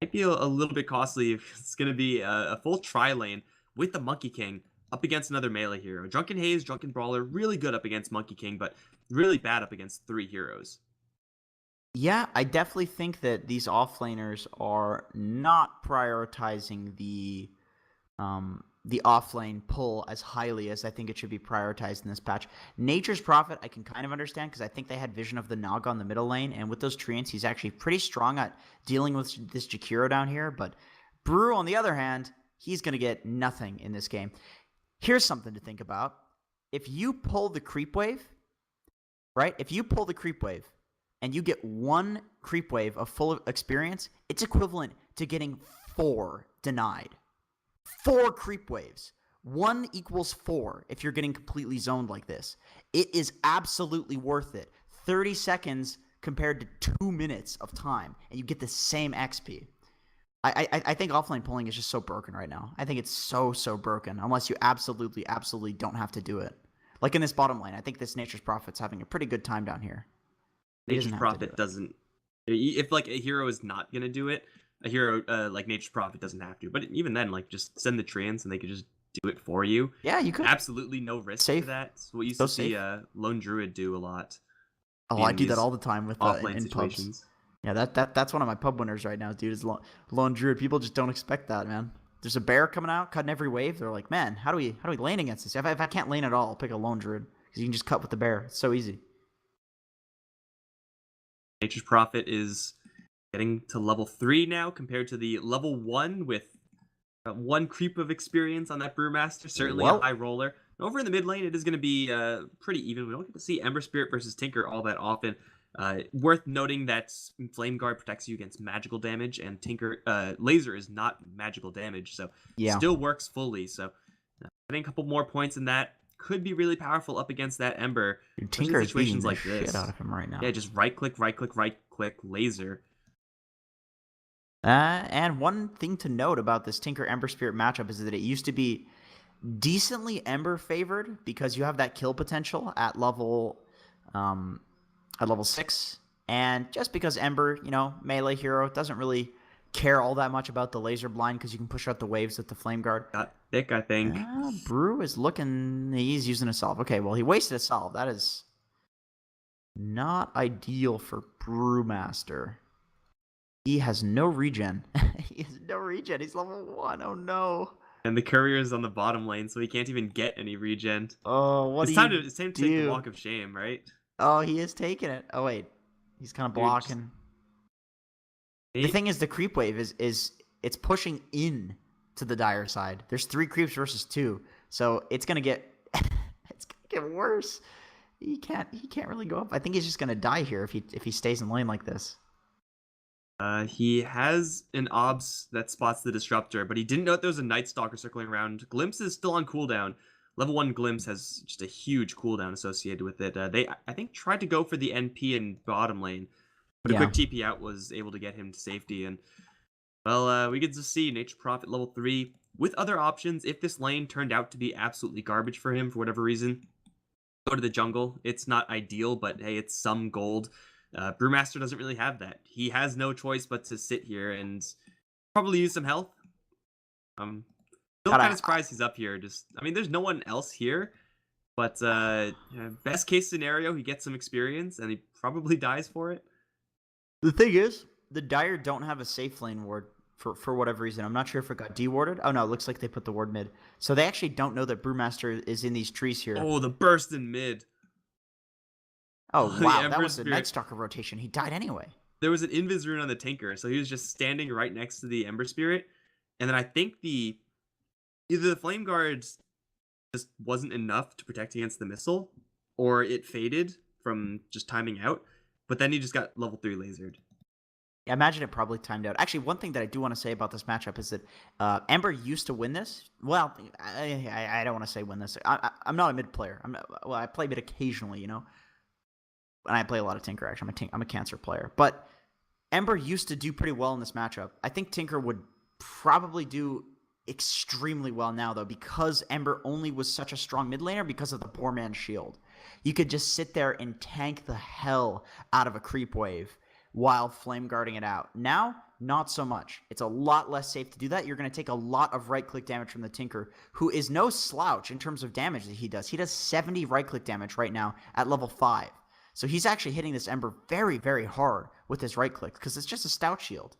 Might be a little bit costly if it's going to be a full tri-lane with the Monkey King up against another melee hero. Drunken Haze, Drunken Brawler, really good up against Monkey King, but really bad up against 3 heroes. Yeah, I definitely think that these offlaners are not prioritizing the offlane pull as highly as I think it should be prioritized in this patch. Nature's Prophet, I can kind of understand because I think they had vision of the Naga on the middle lane, and with those treants, he's actually pretty strong at dealing with this Jakiro down here. But Brew, on the other hand, he's going to get nothing in this game. Here's something to think about. If you pull the creep wave, right? If you pull the creep wave and you get 1 creep wave of full experience, it's equivalent to getting 4 denied. 4 creep waves. 1 equals 4 if you're getting completely zoned like this. It is absolutely worth it. 30 seconds compared to 2 minutes of time, and you get the same XP. I think offlane pulling is just so broken right now. I think it's so broken, unless you absolutely don't have to do it. Like in this bottom lane, I think this Nature's Prophet's having a pretty good time down here. Nature's Prophet doesn't If like a hero is not gonna do it, a hero like Nature's Prophet doesn't have to. But even then, like just send the treants and they could just do it for you. Yeah, you could. Absolutely no risk Safe. to that. It's what you used So to see safe. Lone Druid do a lot Oh, I in do that these all the time with offlane in pubs. situations. Yeah, that's one of my pub winners right now, dude. Is Lone Druid. People just don't expect that, man. There's a bear coming out, cutting every wave. They're like, man, how do we lane against this? If I can't lane at all, I'll pick a Lone Druid because you can just cut with the bear. It's so easy. Nature's Prophet is getting to level 3 now compared to the level 1 with 1 creep of experience on that Brewmaster. Certainly a high roller. Over in the mid lane, it is going to be pretty even. We don't get to see Ember Spirit versus Tinker all that often. Worth noting that Flame Guard protects you against magical damage, and Tinker Laser is not magical damage, so still works fully. So getting a couple more points in that could be really powerful up against that Ember. Dude, Tinker is beating situations the like this. shit out of him right now. Yeah, just right click, Laser. And one thing to note about this Tinker Ember Spirit matchup is that it used to be decently Ember favored because you have that kill potential at level 6, and just because Ember, melee hero, doesn't really care all that much about the laser blind because you can push out the waves with the flame guard. Got thick, I think. Brew is looking, he's using a salve. Okay, well, he wasted a salve. That is not ideal for Brewmaster. He has no regen. He has no regen. He's level 1. Oh no. And the courier is on the bottom lane, so he can't even get any regen. Oh, what it's do time you to take do? the walk of shame, right? Oh, he is taking it. Oh wait, he's kind of blocking. The thing is, the creep wave is it's pushing in to the dire side. There's 3 creeps versus 2, so it's gonna get worse. He can't really go up. I think he's just gonna die here if he stays in lane like this. He has an obs that spots the disruptor, but he didn't know that there was a Night Stalker circling around. Glimpse is still on cooldown. Level 1 Glimpse has just a huge cooldown associated with it. They, I think, tried to go for the NP in bottom lane, but a quick TP out was able to get him to safety. And, well, we get to see Nature's Prophet level 3 with other options. If this lane turned out to be absolutely garbage for him for whatever reason, go to the jungle. It's not ideal, but hey, it's some gold. Brewmaster doesn't really have that. He has no choice but to sit here and probably use some health. Still kind of surprised he's up here. There's no one else here, but best case scenario, he gets some experience and he probably dies for it. The thing is, the Dire don't have a safe lane ward for whatever reason. I'm not sure if it got dewarded. Oh no, it looks like they put the ward mid. So they actually don't know that Brewmaster is in these trees here. Oh, the burst in mid. Oh, wow, that was a Night Stalker rotation. He died anyway. There was an Invis rune on the Tinker, so he was just standing right next to the Ember Spirit. And then I think either the Flame Guard just wasn't enough to protect against the missile, or it faded from just timing out. But then he just got level 3 lasered. I imagine it probably timed out. Actually, one thing that I do want to say about this matchup is that Ember used to win this. Well, I don't want to say win this. I'm not a mid player. I play mid occasionally, And I play a lot of Tinker, actually. I'm a Cancer player. But Ember used to do pretty well in this matchup. I think Tinker would probably do extremely well now, though, because Ember only was such a strong mid laner because of the poor man's shield. You could just sit there and tank the hell out of a creep wave while flame guarding it out. Now, not so much. It's a lot less safe to do that. You're going to take a lot of right-click damage from the Tinker, who is no slouch in terms of damage that he does. He does 70 right-click damage right now at level 5. So he's actually hitting this Ember very, very hard with his right click because it's just a stout shield.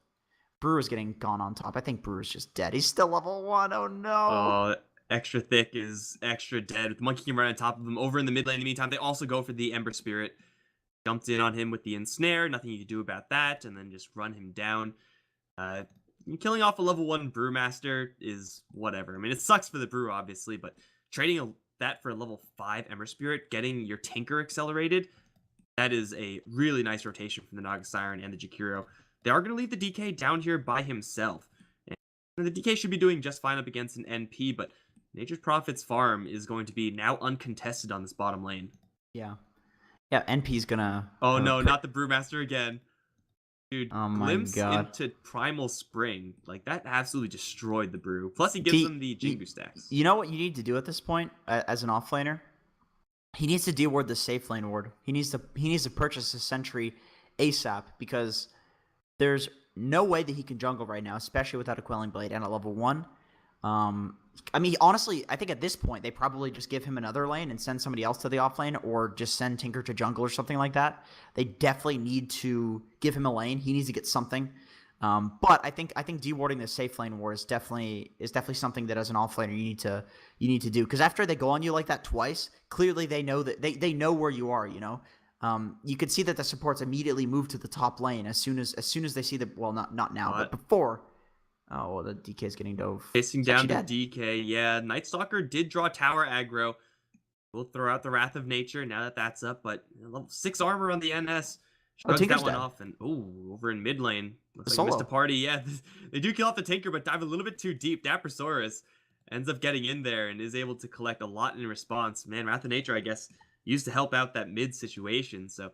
Brewer's getting gone on top. I think Brewer's just dead. He's still level 1. Oh, no. Oh, extra thick is extra dead. With Monkey King right on top of him. Over in the mid lane in the meantime, they also go for the Ember Spirit. Jumped in on him with the ensnare. Nothing you can do about that. And then just run him down. Killing off a level 1 Brewmaster is whatever. It sucks for the Brew, obviously, but trading that for a level 5 Ember Spirit, getting your Tinker accelerated, that is a really nice rotation from the Naga Siren and the Jakiro. They are going to leave the DK down here by himself. And the DK should be doing just fine up against an NP, but Nature's Prophet's farm is going to be now uncontested on this bottom lane. Yeah. Yeah, NP's going to... Oh no, not the Brewmaster again. Dude, oh my glimpse God. into Primal Spring. That absolutely destroyed the Brew. Plus he gives them the Jingu stacks. You know what you need to do at this point as an offlaner? He needs to deward the safe lane ward. He needs to purchase a sentry ASAP because There's no way that he can jungle right now, especially without a Quelling Blade and at level 1. I mean, honestly, I think at this point they probably just give him another lane and send somebody else to the off lane, or just send Tinker to jungle or something like that. They definitely need to give him a lane. He needs to get something. But I think dewarding the safe lane war is definitely something that as an offlaner you need to do, because after they go on you like that twice, clearly they know that they know where you are. You could see that the supports immediately move to the top lane as soon as they see the, well, not now, but before. Oh, well, the DK is getting dove. Chasing down the DK. Yeah, Night Stalker did draw tower aggro. We'll throw out the Wrath of Nature now that that's up, but level 6 armor on the NS. Shrugs that one off, and over in mid lane. Looks like missed a party. Yeah, they do kill off the Tinker, but dive a little bit too deep. Dappersaurus ends up getting in there and is able to collect a lot in response. Man, Wrath of Nature, I guess, used to help out that mid situation. So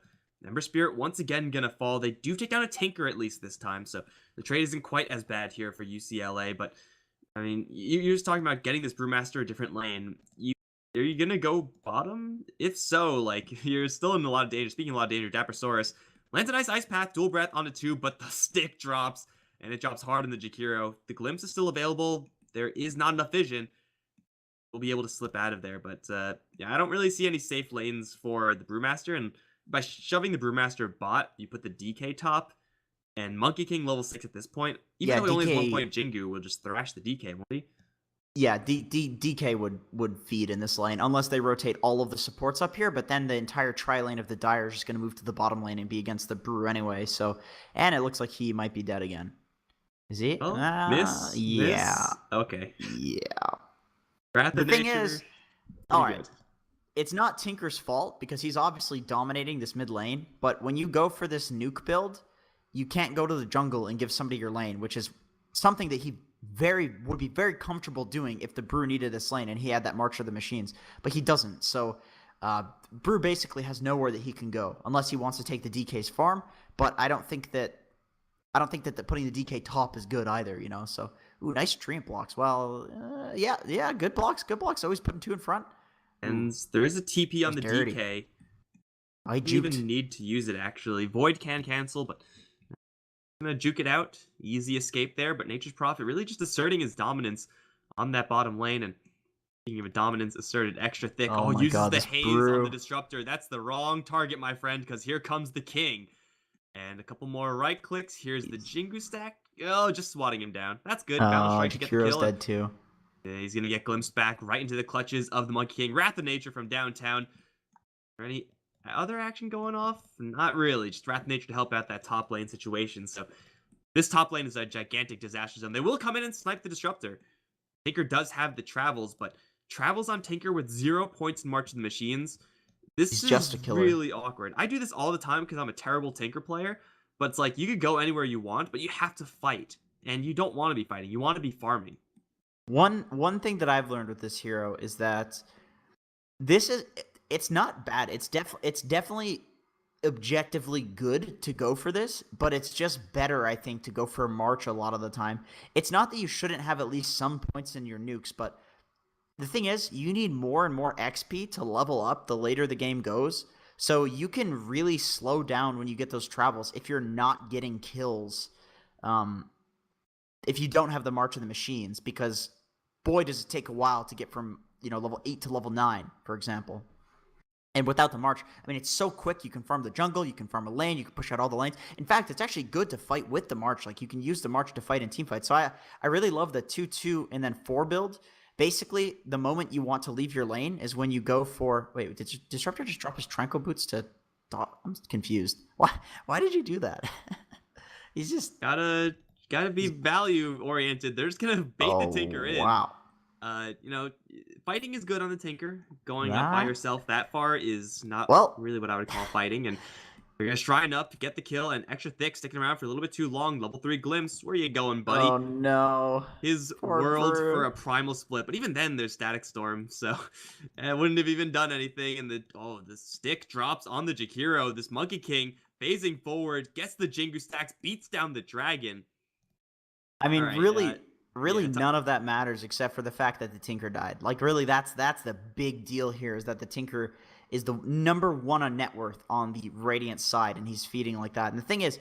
Ember Spirit once again gonna fall. They do take down a Tinker at least this time, so the trade isn't quite as bad here for UCLA. But I mean, you're just talking about getting this Brewmaster a different lane. Are you gonna go bottom? If so, like, you're still in a lot of danger. Speaking of a lot of danger, Dappersaurus lands a nice Ice Path, dual breath onto 2, but the stick drops, and it drops hard on the Jakiro. The Glimpse is still available. There is not enough vision. We'll be able to slip out of there, but yeah, I don't really see any safe lanes for the Brewmaster, and by shoving the Brewmaster bot, you put the DK top, and Monkey King level 6 at this point. Even though he only has 1 point of Jingu, will just thrash the DK, won't he? Yeah, DK would feed in this lane, unless they rotate all of the supports up here, but then the entire tri-lane of the Dire is just going to move to the bottom lane and be against the Brew anyway, so, and it looks like he might be dead again. Is he? Oh, miss? Yeah. Miss? Okay. Yeah. The thing is, alright, it's not Tinker's fault, because he's obviously dominating this mid lane, but when you go for this nuke build, you can't go to the jungle and give somebody your lane, which is something that he would be very comfortable doing if the Brew needed this lane and he had that March of the Machines, but he doesn't. So Brew basically has nowhere that he can go unless he wants to take the DK's farm. But I don't think that putting the DK top is good either. So nice treant blocks. Well, yeah, good blocks. Always putting 2 in front. And there is a TP on the dirty. DK. I don't even need to use it actually. Void can cancel, but I'm gonna juke it out. Easy escape there, but Nature's Prophet really just asserting his dominance on that bottom lane. And speaking of a dominance asserted, extra thick. Uses the haze on the disruptor. That's the wrong target, my friend, because here comes the king. And a couple more right clicks. Here's the Jingu stack. Oh, just swatting him down. That's good. Balance strike to get the kill. Dead too. Yeah, he's gonna get glimpsed back right into the clutches of the Monkey King. Wrath of Nature from downtown. Any other action going off? Not really. Just Wrath of Nature to help out that top lane situation. So this top lane is a gigantic disaster zone. They will come in and snipe the Disruptor. Tinker does have the travels, but travels on Tinker with 0 points in March of the Machines. This is just a killer. Really awkward. I do this all the time because I'm a terrible Tinker player, but it's like you could go anywhere you want, but you have to fight, and you don't want to be fighting. You want to be farming. One thing that I've learned with this hero is that it's not bad. It's definitely objectively good to go for this, but it's just better, I think, to go for March a lot of the time. It's not that you shouldn't have at least some points in your nukes, but the thing is, you need more and more XP to level up the later the game goes, so you can really slow down when you get those travels if you're not getting kills, if you don't have the March of the Machines, because boy does it take a while to get from level 8 to level 9, for example. And without the March, I mean, it's so quick. You can farm the jungle, you can farm a lane, you can push out all the lanes. In fact, it's actually good to fight with the March. Like, you can use the March to fight in team fights. So I really love the 2-2 and then 4 build. Basically, the moment you want to leave your lane is when you go for... Wait, did Disruptor just drop his Tranquil Boots to... I'm confused. Why did you do that? He's just... Gotta be value-oriented. They're just gonna bait the Tinker in. Wow. Fighting is good on the Tinker. Going up by yourself that far is not really what I would call fighting. And you're gonna shrine up, get the kill, and extra thick, sticking around for a little bit too long. Level 3 glimpse. Where you going, buddy? Oh no. His world for a primal split. But even then, there's Static Storm, so it wouldn't have even done anything. And the stick drops on the Jakiro. This Monkey King phasing forward, gets the Jingu stacks, beats down the dragon. I mean, really, none of that matters except for the fact that the Tinker died. Like, really, that's the big deal here, is that the Tinker is the #1 on net worth on the Radiant side, and he's feeding like that. And the thing is,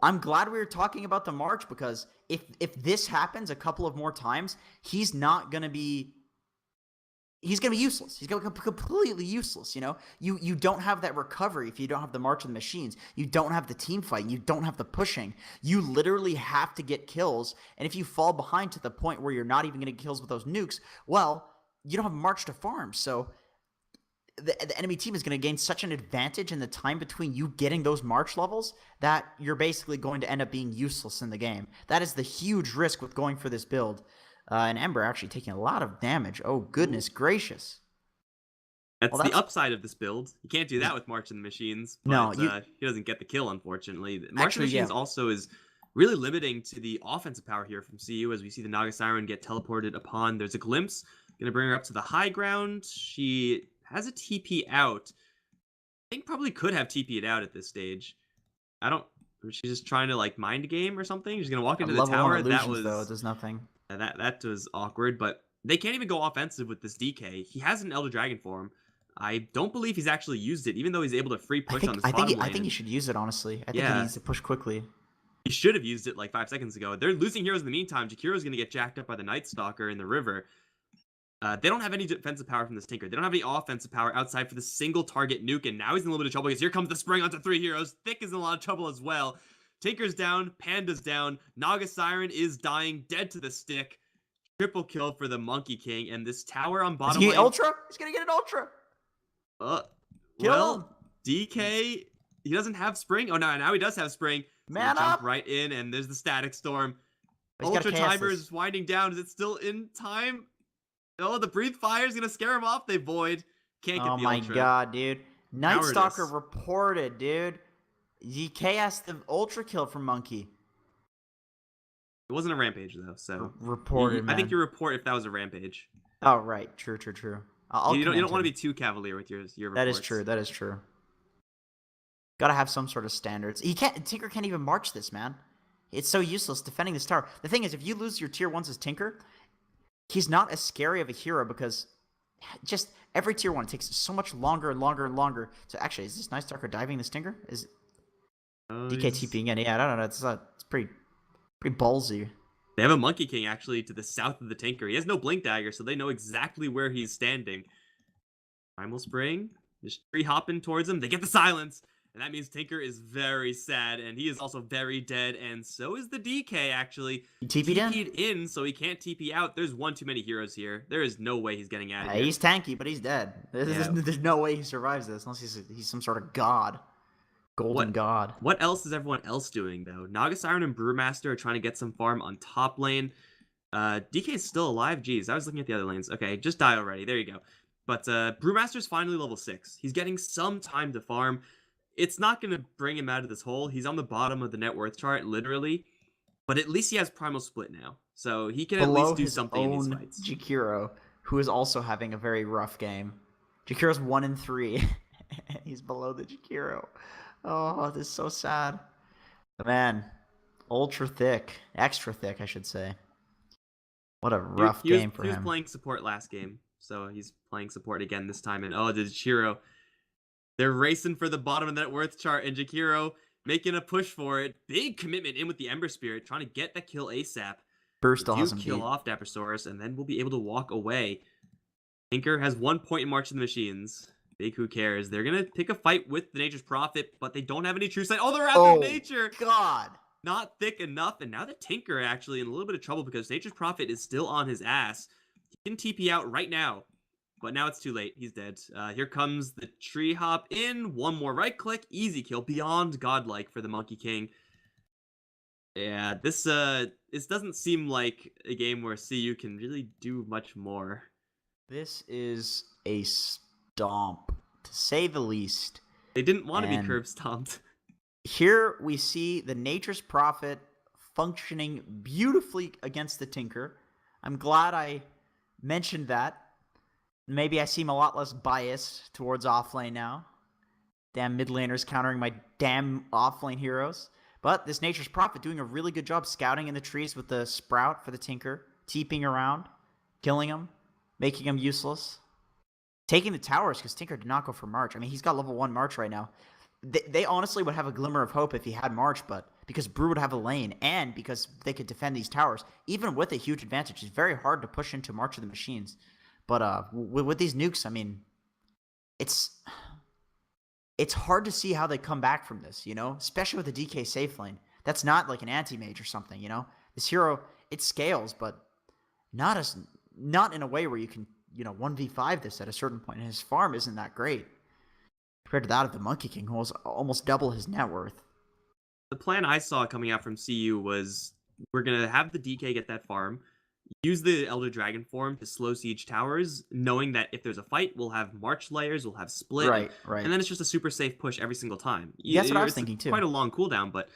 I'm glad we were talking about the March, because if this happens a couple of more times, he's going to be useless. He's going to be completely useless, you know? You don't have that recovery if you don't have the March of the Machines. You don't have the team fight. You don't have the pushing. You literally have to get kills, and if you fall behind to the point where you're not even getting kills with those nukes, well, you don't have March to farm, so the enemy team is going to gain such an advantage in the time between you getting those March levels that you're basically going to end up being useless in the game. That is the huge risk with going for this build. And Ember actually taking a lot of damage. Oh, goodness gracious. That's the upside of this build. You can't do that with March of the Machines, but No, he doesn't get the kill, unfortunately. March of the Actually, Machines also is really limiting to the offensive power here from CU, as we see the Naga Siren get teleported upon. There's a glimpse. Going to bring her up to the high ground. She has a TP out. I think probably could have TP'd out at this stage. She's just trying to like mind game or something. She's gonna walk into the tower. That was though, it does nothing. That was awkward, but they can't even go offensive with this DK. He has an Elder Dragon form. I don't believe he's actually used it, even though he's able to free push on this bottom lane. I think he should use it, honestly. I think he needs to push quickly. He should have used it like 5 seconds ago. They're losing heroes in the meantime. Jakiro's gonna get jacked up by the Night Stalker in the river. They don't have any defensive power from this Tinker. They don't have any offensive power outside for the single target nuke, and now he's in a little bit of trouble because here comes the spring onto 3 heroes. Thick is in a lot of trouble as well. Tinker's down, Panda's down, Naga Siren is dying, dead to the stick. Triple kill for the Monkey King, and this tower on bottom lane... Ultra? He's gonna get an Ultra! Well, DK, he doesn't have spring. Oh, no, now he does have spring. Man jump up! right in, and there's the Static Storm. He's Ultra timer is winding down. Is it still in time? Oh, the Breathe Fire is going to scare him off. They void. Can't get the Ultra. Oh my god, dude. Night Stalker reported, dude. ZK has the Ultra kill from Monkey. It wasn't a Rampage, though, so... Reported, man. I think you report if that was a Rampage. Oh, right. True. You don't want to be too cavalier with your reports. That is true. Gotta have some sort of standards. Tinker can't even march this, man. It's so useless defending this tower. The thing is, if you lose your tier 1s as Tinker... He's not as scary of a hero because just every tier 1 takes so much longer and longer. So actually, is this Night Stalker diving the Stinger? Is DK TPing in? Yeah, I don't know. It's pretty ballsy. They have a Monkey King actually to the south of the Tinker. He has no Blink Dagger, so they know exactly where he's standing. Primal Spring, just tree hopping towards him. They get the silence. And that means Tinker is very sad, and he is also very dead, and so is the DK, actually. He TP'd in, so he can't TP out. There's one too many heroes here. There is no way he's getting out of here. He's tanky, but he's dead. There's no way he survives this, unless he's some sort of god. Golden god. What else is everyone else doing, though? Naga Siren and Brewmaster are trying to get some farm on top lane. DK is still alive. Jeez, I was looking at the other lanes. Okay, just die already. There you go. But Brewmaster's finally level 6. He's getting some time to farm. It's not going to bring him out of this hole. He's on the bottom of the net worth chart, literally. But at least he has Primal Split now. So he can at least do something in these fights. Jakiro, who is also having a very rough game. Jakiro's 1-3. He's below the Jakiro. Oh, this is so sad. Man, ultra thick. Extra thick, I should say. What a rough game for him. He was playing support last game. So he's playing support again this time. And oh, the Jakiro... They're racing for the bottom of the net worth chart, and Jakiro making a push for it. Big commitment in with the Ember Spirit, trying to get that kill ASAP. Burst still has him kill off Dappersaurus, and then we'll be able to walk away. Tinker has 1 point in March of the Machines. Big who cares. They're going to pick a fight with the Nature's Prophet, but they don't have any true sight. Oh, they're after Nature! God! Not thick enough, and now the Tinker actually in a little bit of trouble because Nature's Prophet is still on his ass. He can TP out right now. But now it's too late. He's dead. Here comes the tree hop in. One more right click. Easy kill. Beyond godlike for the Monkey King. Yeah, this doesn't seem like a game where CU can really do much more. This is a stomp, to say the least. They didn't want to be curb stomped. Here we see the Nature's Prophet functioning beautifully against the Tinker. I'm glad I mentioned that. Maybe I seem a lot less biased towards offlane now. Damn mid laners countering my damn offlane heroes. But this Nature's Prophet doing a really good job scouting in the trees with the Sprout for the Tinker. TPing around. Killing him. Making him useless. Taking the towers because Tinker did not go for March. I mean, he's got level 1 March right now. They honestly would have a glimmer of hope if he had March, but because Brew would have a lane and because they could defend these towers. Even with a huge advantage, it's very hard to push into March of the Machines. But with these nukes, I mean, it's hard to see how they come back from this, especially with the DK safe lane. That's not like an anti-mage or something, This hero, it scales, but not in a way where you can, 1v5 this at a certain point. And his farm isn't that great compared to that of the Monkey King, who was almost double his net worth. The plan I saw coming out from CU was we're going to have the DK get that farm, use the Elder Dragon form to slow siege towers, knowing that if there's a fight, we'll have March layers, we'll have split, right. And then it's just a super safe push every single time. That's what I was thinking too. Quite a long cooldown, but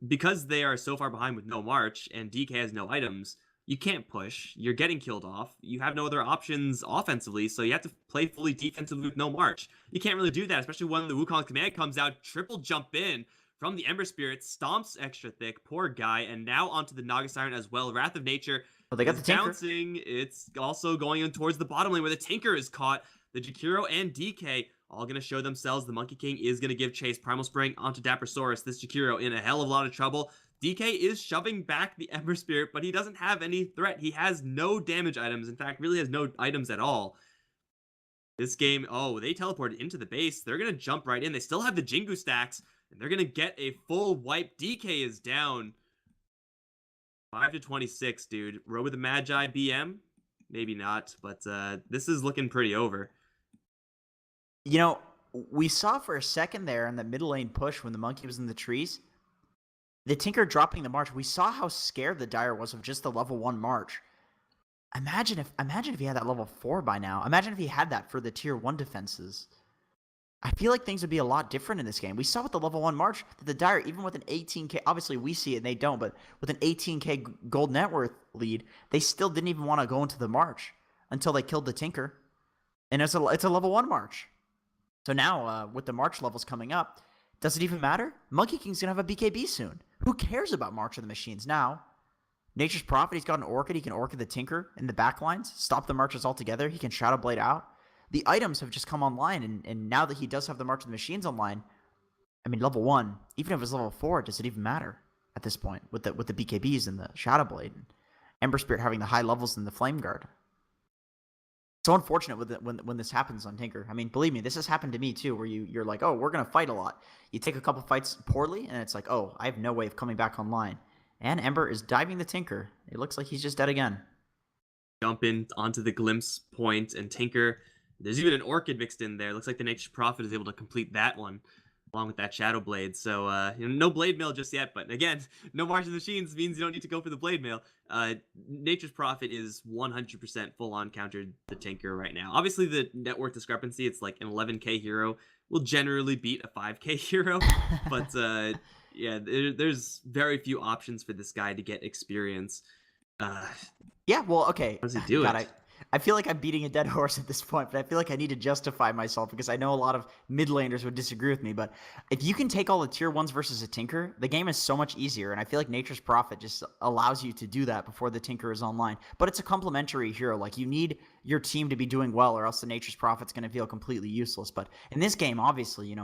because they are so far behind with no March and DK has no items, you can't push. You're getting killed off. You have no other options offensively, so you have to play fully defensively with no March. You can't really do that, especially when the Wukong command comes out, triple jump in from the Ember Spirit, stomps extra thick, poor guy, and now onto the Naga Siren as well. Wrath of Nature. Well, they got the Tinker. Bouncing. It's also going in towards the bottom lane where the Tinker is caught. The Jakiro and DK all going to show themselves. The Monkey King is going to give chase. Primal Spring onto Dappersaurus. This Jakiro in a hell of a lot of trouble. DK is shoving back the Ember Spirit, but he doesn't have any threat. He has no damage items. In fact, really has no items at all. This game, they teleported into the base. They're going to jump right in. They still have the Jingu stacks, and they're going to get a full wipe. DK is down 5-26, dude. Row with the Magi BM? Maybe not, but this is looking pretty over. We saw for a second there in the middle lane push when the Monkey was in the trees, the Tinker dropping the March. We saw how scared the Dire was of just the level 1 March. Imagine if he had that level 4 by now. Imagine if he had that for the tier 1 defenses. I feel like things would be a lot different in this game. We saw with the level 1 March that the Dire, even with an 18k, obviously we see it and they don't, but with an 18k gold net worth lead, they still didn't even want to go into the March until they killed the Tinker. And it's a level 1 March. So now, with the March levels coming up, does it even matter? Monkey King's going to have a BKB soon. Who cares about March of the Machines now? Nature's Prophet, he's got an Orchid. He can Orchid the Tinker in the backlines, stop the Marches altogether. He can Shadow Blade out. The items have just come online, and now that he does have the March of the Machines online, I mean, level 1, even if it's level 4, does it even matter at this point with the BKBs and the Shadow Blade and Ember Spirit having the high levels in the Flame Guard? So unfortunate when this happens on Tinker. I mean, believe me, this has happened to me too, where you're like, oh, we're going to fight a lot. You take a couple fights poorly, and it's like, oh, I have no way of coming back online. And Ember is diving the Tinker. It looks like he's just dead again. Jump in onto the Glimpse point, and Tinker, there's even an Orchid mixed in there. Looks like the Nature's Prophet is able to complete that one, along with that Shadow Blade. So, no Blade Mail just yet, but again, no March of the Machines means you don't need to go for the Blade Mail. Nature's Prophet is 100% full-on countered the Tinker right now. Obviously, the net worth discrepancy, it's like an 11k hero will generally beat a 5k hero, but yeah, there's very few options for this guy to get experience. Yeah, well, okay. How does he do it? I feel like I'm beating a dead horse at this point, but I feel like I need to justify myself because I know a lot of mid laners would disagree with me. But if you can take all the tier 1s versus a Tinker, the game is so much easier. And I feel like Nature's Prophet just allows you to do that before the Tinker is online. But it's a complementary hero. Like, you need your team to be doing well, or else the Nature's Prophet's going to feel completely useless. But in this game, obviously,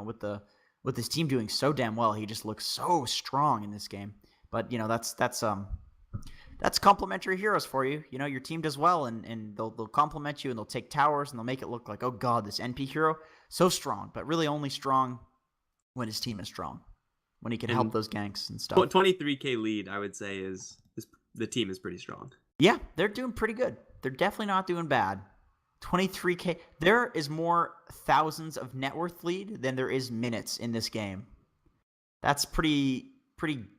with his team doing so damn well, he just looks so strong in this game. But that's complementary heroes for you. Your team does well, and they'll complement you, and they'll take towers, and they'll make it look like, oh god, this NP hero, so strong, but really only strong when his team is strong, when he can help those ganks and stuff. 23k lead, I would say, is the team is pretty strong. Yeah, they're doing pretty good. They're definitely not doing bad. 23k. There is more thousands of net worth lead than there is minutes in this game. That's pretty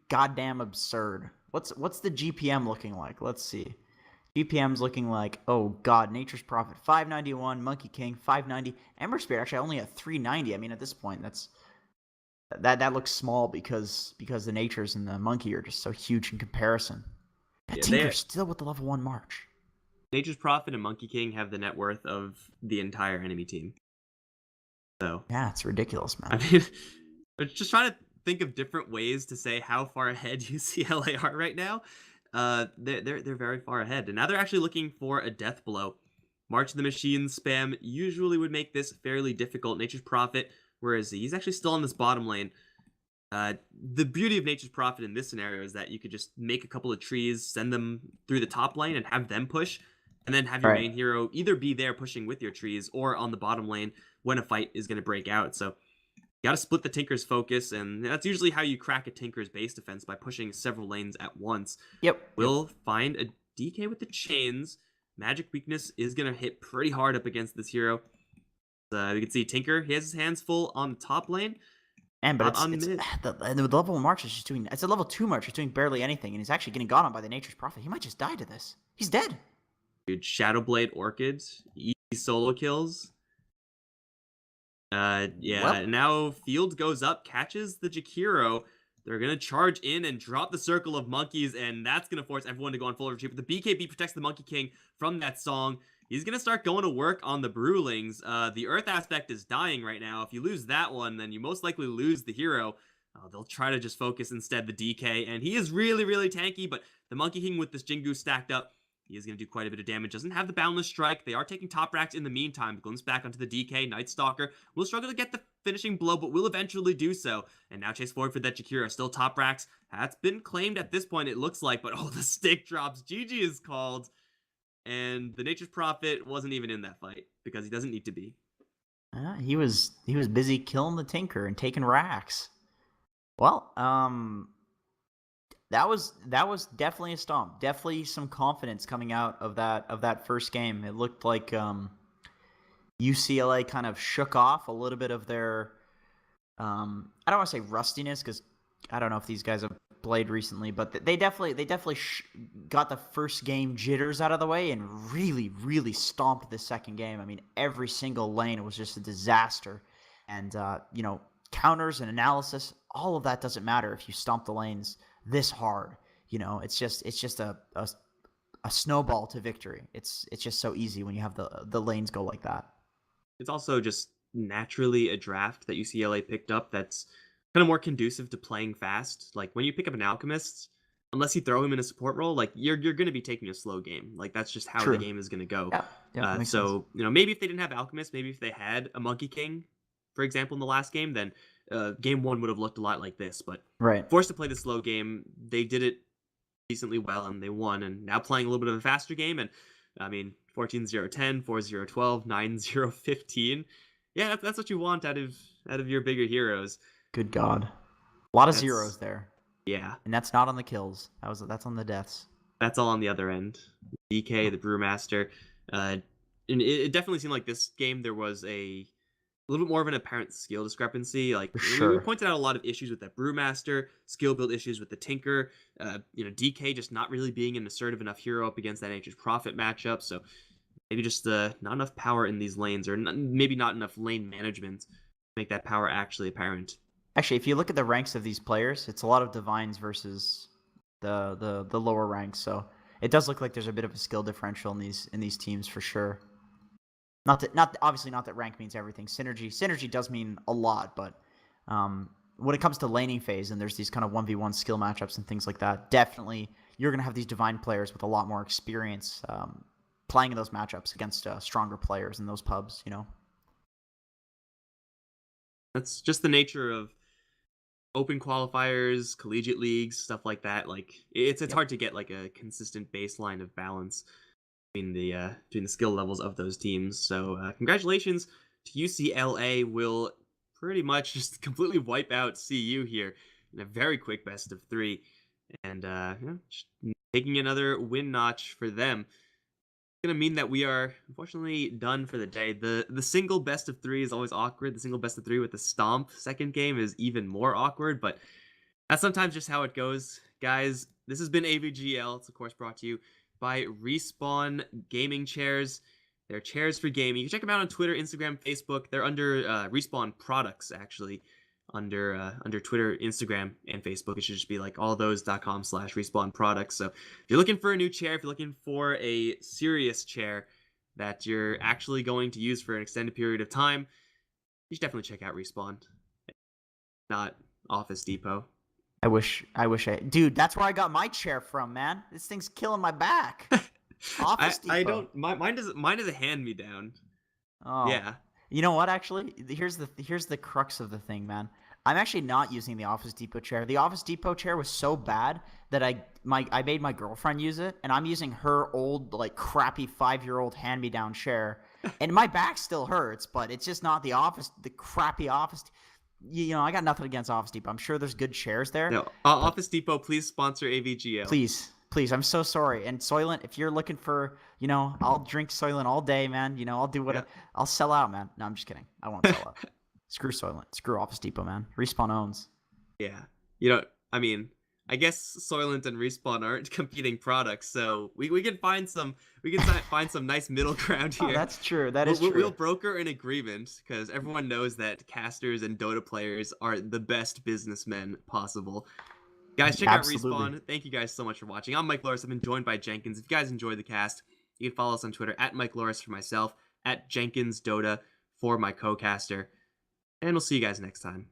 goddamn absurd. What's the GPM looking like? Let's see. GPM's looking like, oh god, Nature's Prophet 591, Monkey King 590, Ember Spirit actually only at 390. I mean, at this point, that looks small because the Natures and the Monkey are just so huge in comparison. Tinker's still with the level 1 March. Nature's Prophet and Monkey King have the net worth of the entire enemy team. So yeah, it's ridiculous, man. I mean, I'm just trying to think of different ways to say how far ahead UCLA are right now. They're very far ahead, and now they're actually looking for a death blow. March of the Machines spam usually would make this fairly difficult. Nature's Prophet, whereas he's actually still on this bottom lane. The beauty of Nature's Prophet in this scenario is that you could just make a couple of trees, send them through the top lane, and have them push, and then have your Right. main hero either be there pushing with your trees or on the bottom lane when a fight is going to break out. So you got to split the Tinker's focus, and that's usually how you crack a Tinker's base defense, by pushing several lanes at once. Yep. We'll find a DK with the chains. Magic weakness is going to hit pretty hard up against this hero. You can see Tinker, he has his hands full on the top lane. And but on it's mid. the level March is just doing. It's a level 2 March. It's doing barely anything, and he's actually getting got on by the Nature's Prophet. He might just die to this. He's dead. Dude, Shadowblade Orchid, easy solo kills. Yeah, Well. now Field goes up, catches the Jakiro. They're going to charge in and drop the Circle of Monkeys, and that's going to force everyone to go on full retreat. But the BKB protects the Monkey King from that song. He's going to start going to work on the Brewlings. The Earth aspect is dying right now. If you lose that one, then you most likely lose the hero. They'll try to just focus instead the DK, and he is really, really tanky, but the Monkey King with this Jingu stacked up, he is going to do quite a bit of damage. Doesn't have the Boundless Strike. They are taking top racks in the meantime. Glimpse back onto the DK. Night Stalker will struggle to get the finishing blow, but will eventually do so. And now chase forward for that Jakiro. Still top racks. That's been claimed at this point, it looks like. But oh, the stick drops. GG is called. And the Nature's Prophet wasn't even in that fight because he doesn't need to be. He was busy killing the Tinker and taking racks. Well, that was definitely a stomp. Definitely some confidence coming out of that first game. It looked like UCLA kind of shook off a little bit of their I don't want to say rustiness, because I don't know if these guys have played recently, but they definitely got the first game jitters out of the way and really stomped the second game. I mean, every single lane was just a disaster, and counters and analysis, all of that doesn't matter if you stomp the lanes this hard. It's just a snowball to victory. It's just so easy when you have the lanes go like that. It's also just naturally a draft that UCLA picked up that's kind of more conducive to playing fast. Like when you pick up an Alchemist, unless you throw him in a support role, like you're going to be taking a slow game. Like that's just how True. the game is going to go. Yeah, makes so sense. Maybe if they didn't have Alchemist, maybe if they had a Monkey King, for example, in the last game, then game one would have looked a lot like this. But right. Forced to play the slow game, they did it decently well and they won. And now playing a little bit of a faster game, and I mean 14-0-10, 4-0-12, 9-0-15. Yeah, that's what you want out of your bigger heroes. Good God, a lot of zeros there. Yeah, and that's not on the kills. That's on the deaths. That's all on the other end. DK, the Brewmaster. And it definitely seemed like this game there was a little bit more of an apparent skill discrepancy. Like we pointed out a lot of issues with that Brewmaster, skill build issues with the Tinker. DK just not really being an assertive enough hero up against that Nature's Prophet matchup. So maybe just not enough power in these lanes, or maybe not enough lane management to make that power actually apparent. Actually, if you look at the ranks of these players, it's a lot of Divines versus the lower ranks. So it does look like there's a bit of a skill differential in these teams for sure. Obviously not that rank means everything. Synergy does mean a lot, but when it comes to laning phase and there's these kind of 1v1 skill matchups and things like that, definitely you're going to have these Divine players with a lot more experience playing in those matchups against stronger players in those pubs, That's just the nature of open qualifiers, collegiate leagues, stuff like that. Like it's hard to get like a consistent baseline of balance between the skill levels of those teams. So congratulations to UCLA. Will pretty much just completely wipe out CU here in a very quick best of 3, and just taking another win notch for them. It's gonna mean that we are unfortunately done for the day. The single best of 3 is always awkward. The single best of 3 with the stomp second game is even more awkward, but that's sometimes just how it goes, guys. This has been AVGL. It's of course brought to you by Respawn Gaming Chairs. They're chairs for gaming. You can check them out on Twitter, Instagram, Facebook. They're under Respawn Products, actually. Under Twitter, Instagram, and Facebook. It should just be like allthose.com/Respawn Products. So if you're looking for a new chair, if you're looking for a serious chair that you're actually going to use for an extended period of time, you should definitely check out Respawn. Not Office Depot. I wish dude, that's where I got my chair from, man. This thing's killing my back. Office Depot. I don't. Mine is a hand-me-down. Oh yeah. You know what? Actually, here's the crux of the thing, man. I'm actually not using the Office Depot chair. The Office Depot chair was so bad that I made my girlfriend use it, and I'm using her old, like, crappy 5-year-old hand-me-down chair. And my back still hurts, but it's just not the crappy Office. I got nothing against Office Depot. I'm sure there's good chairs there. No, Office Depot, please sponsor AVGL. Please, I'm so sorry. And Soylent, if you're looking for, I'll drink Soylent all day, man. I'll do what I'll sell out, man. No, I'm just kidding. I won't sell out. Screw Soylent. Screw Office Depot, man. Respawn owns. Yeah. I mean, I guess Soylent and Respawn aren't competing products, so we can find some nice middle ground here. Oh, that's true. That is true. We'll broker an agreement because everyone knows that casters and Dota players are the best businessmen possible. Guys, check out Respawn. Thank you guys so much for watching. I'm Mike Loris. I've been joined by Jenkins. If you guys enjoyed the cast, you can follow us on Twitter at Mike Loris for myself, at Jenkins Dota for my co-caster. And we'll see you guys next time.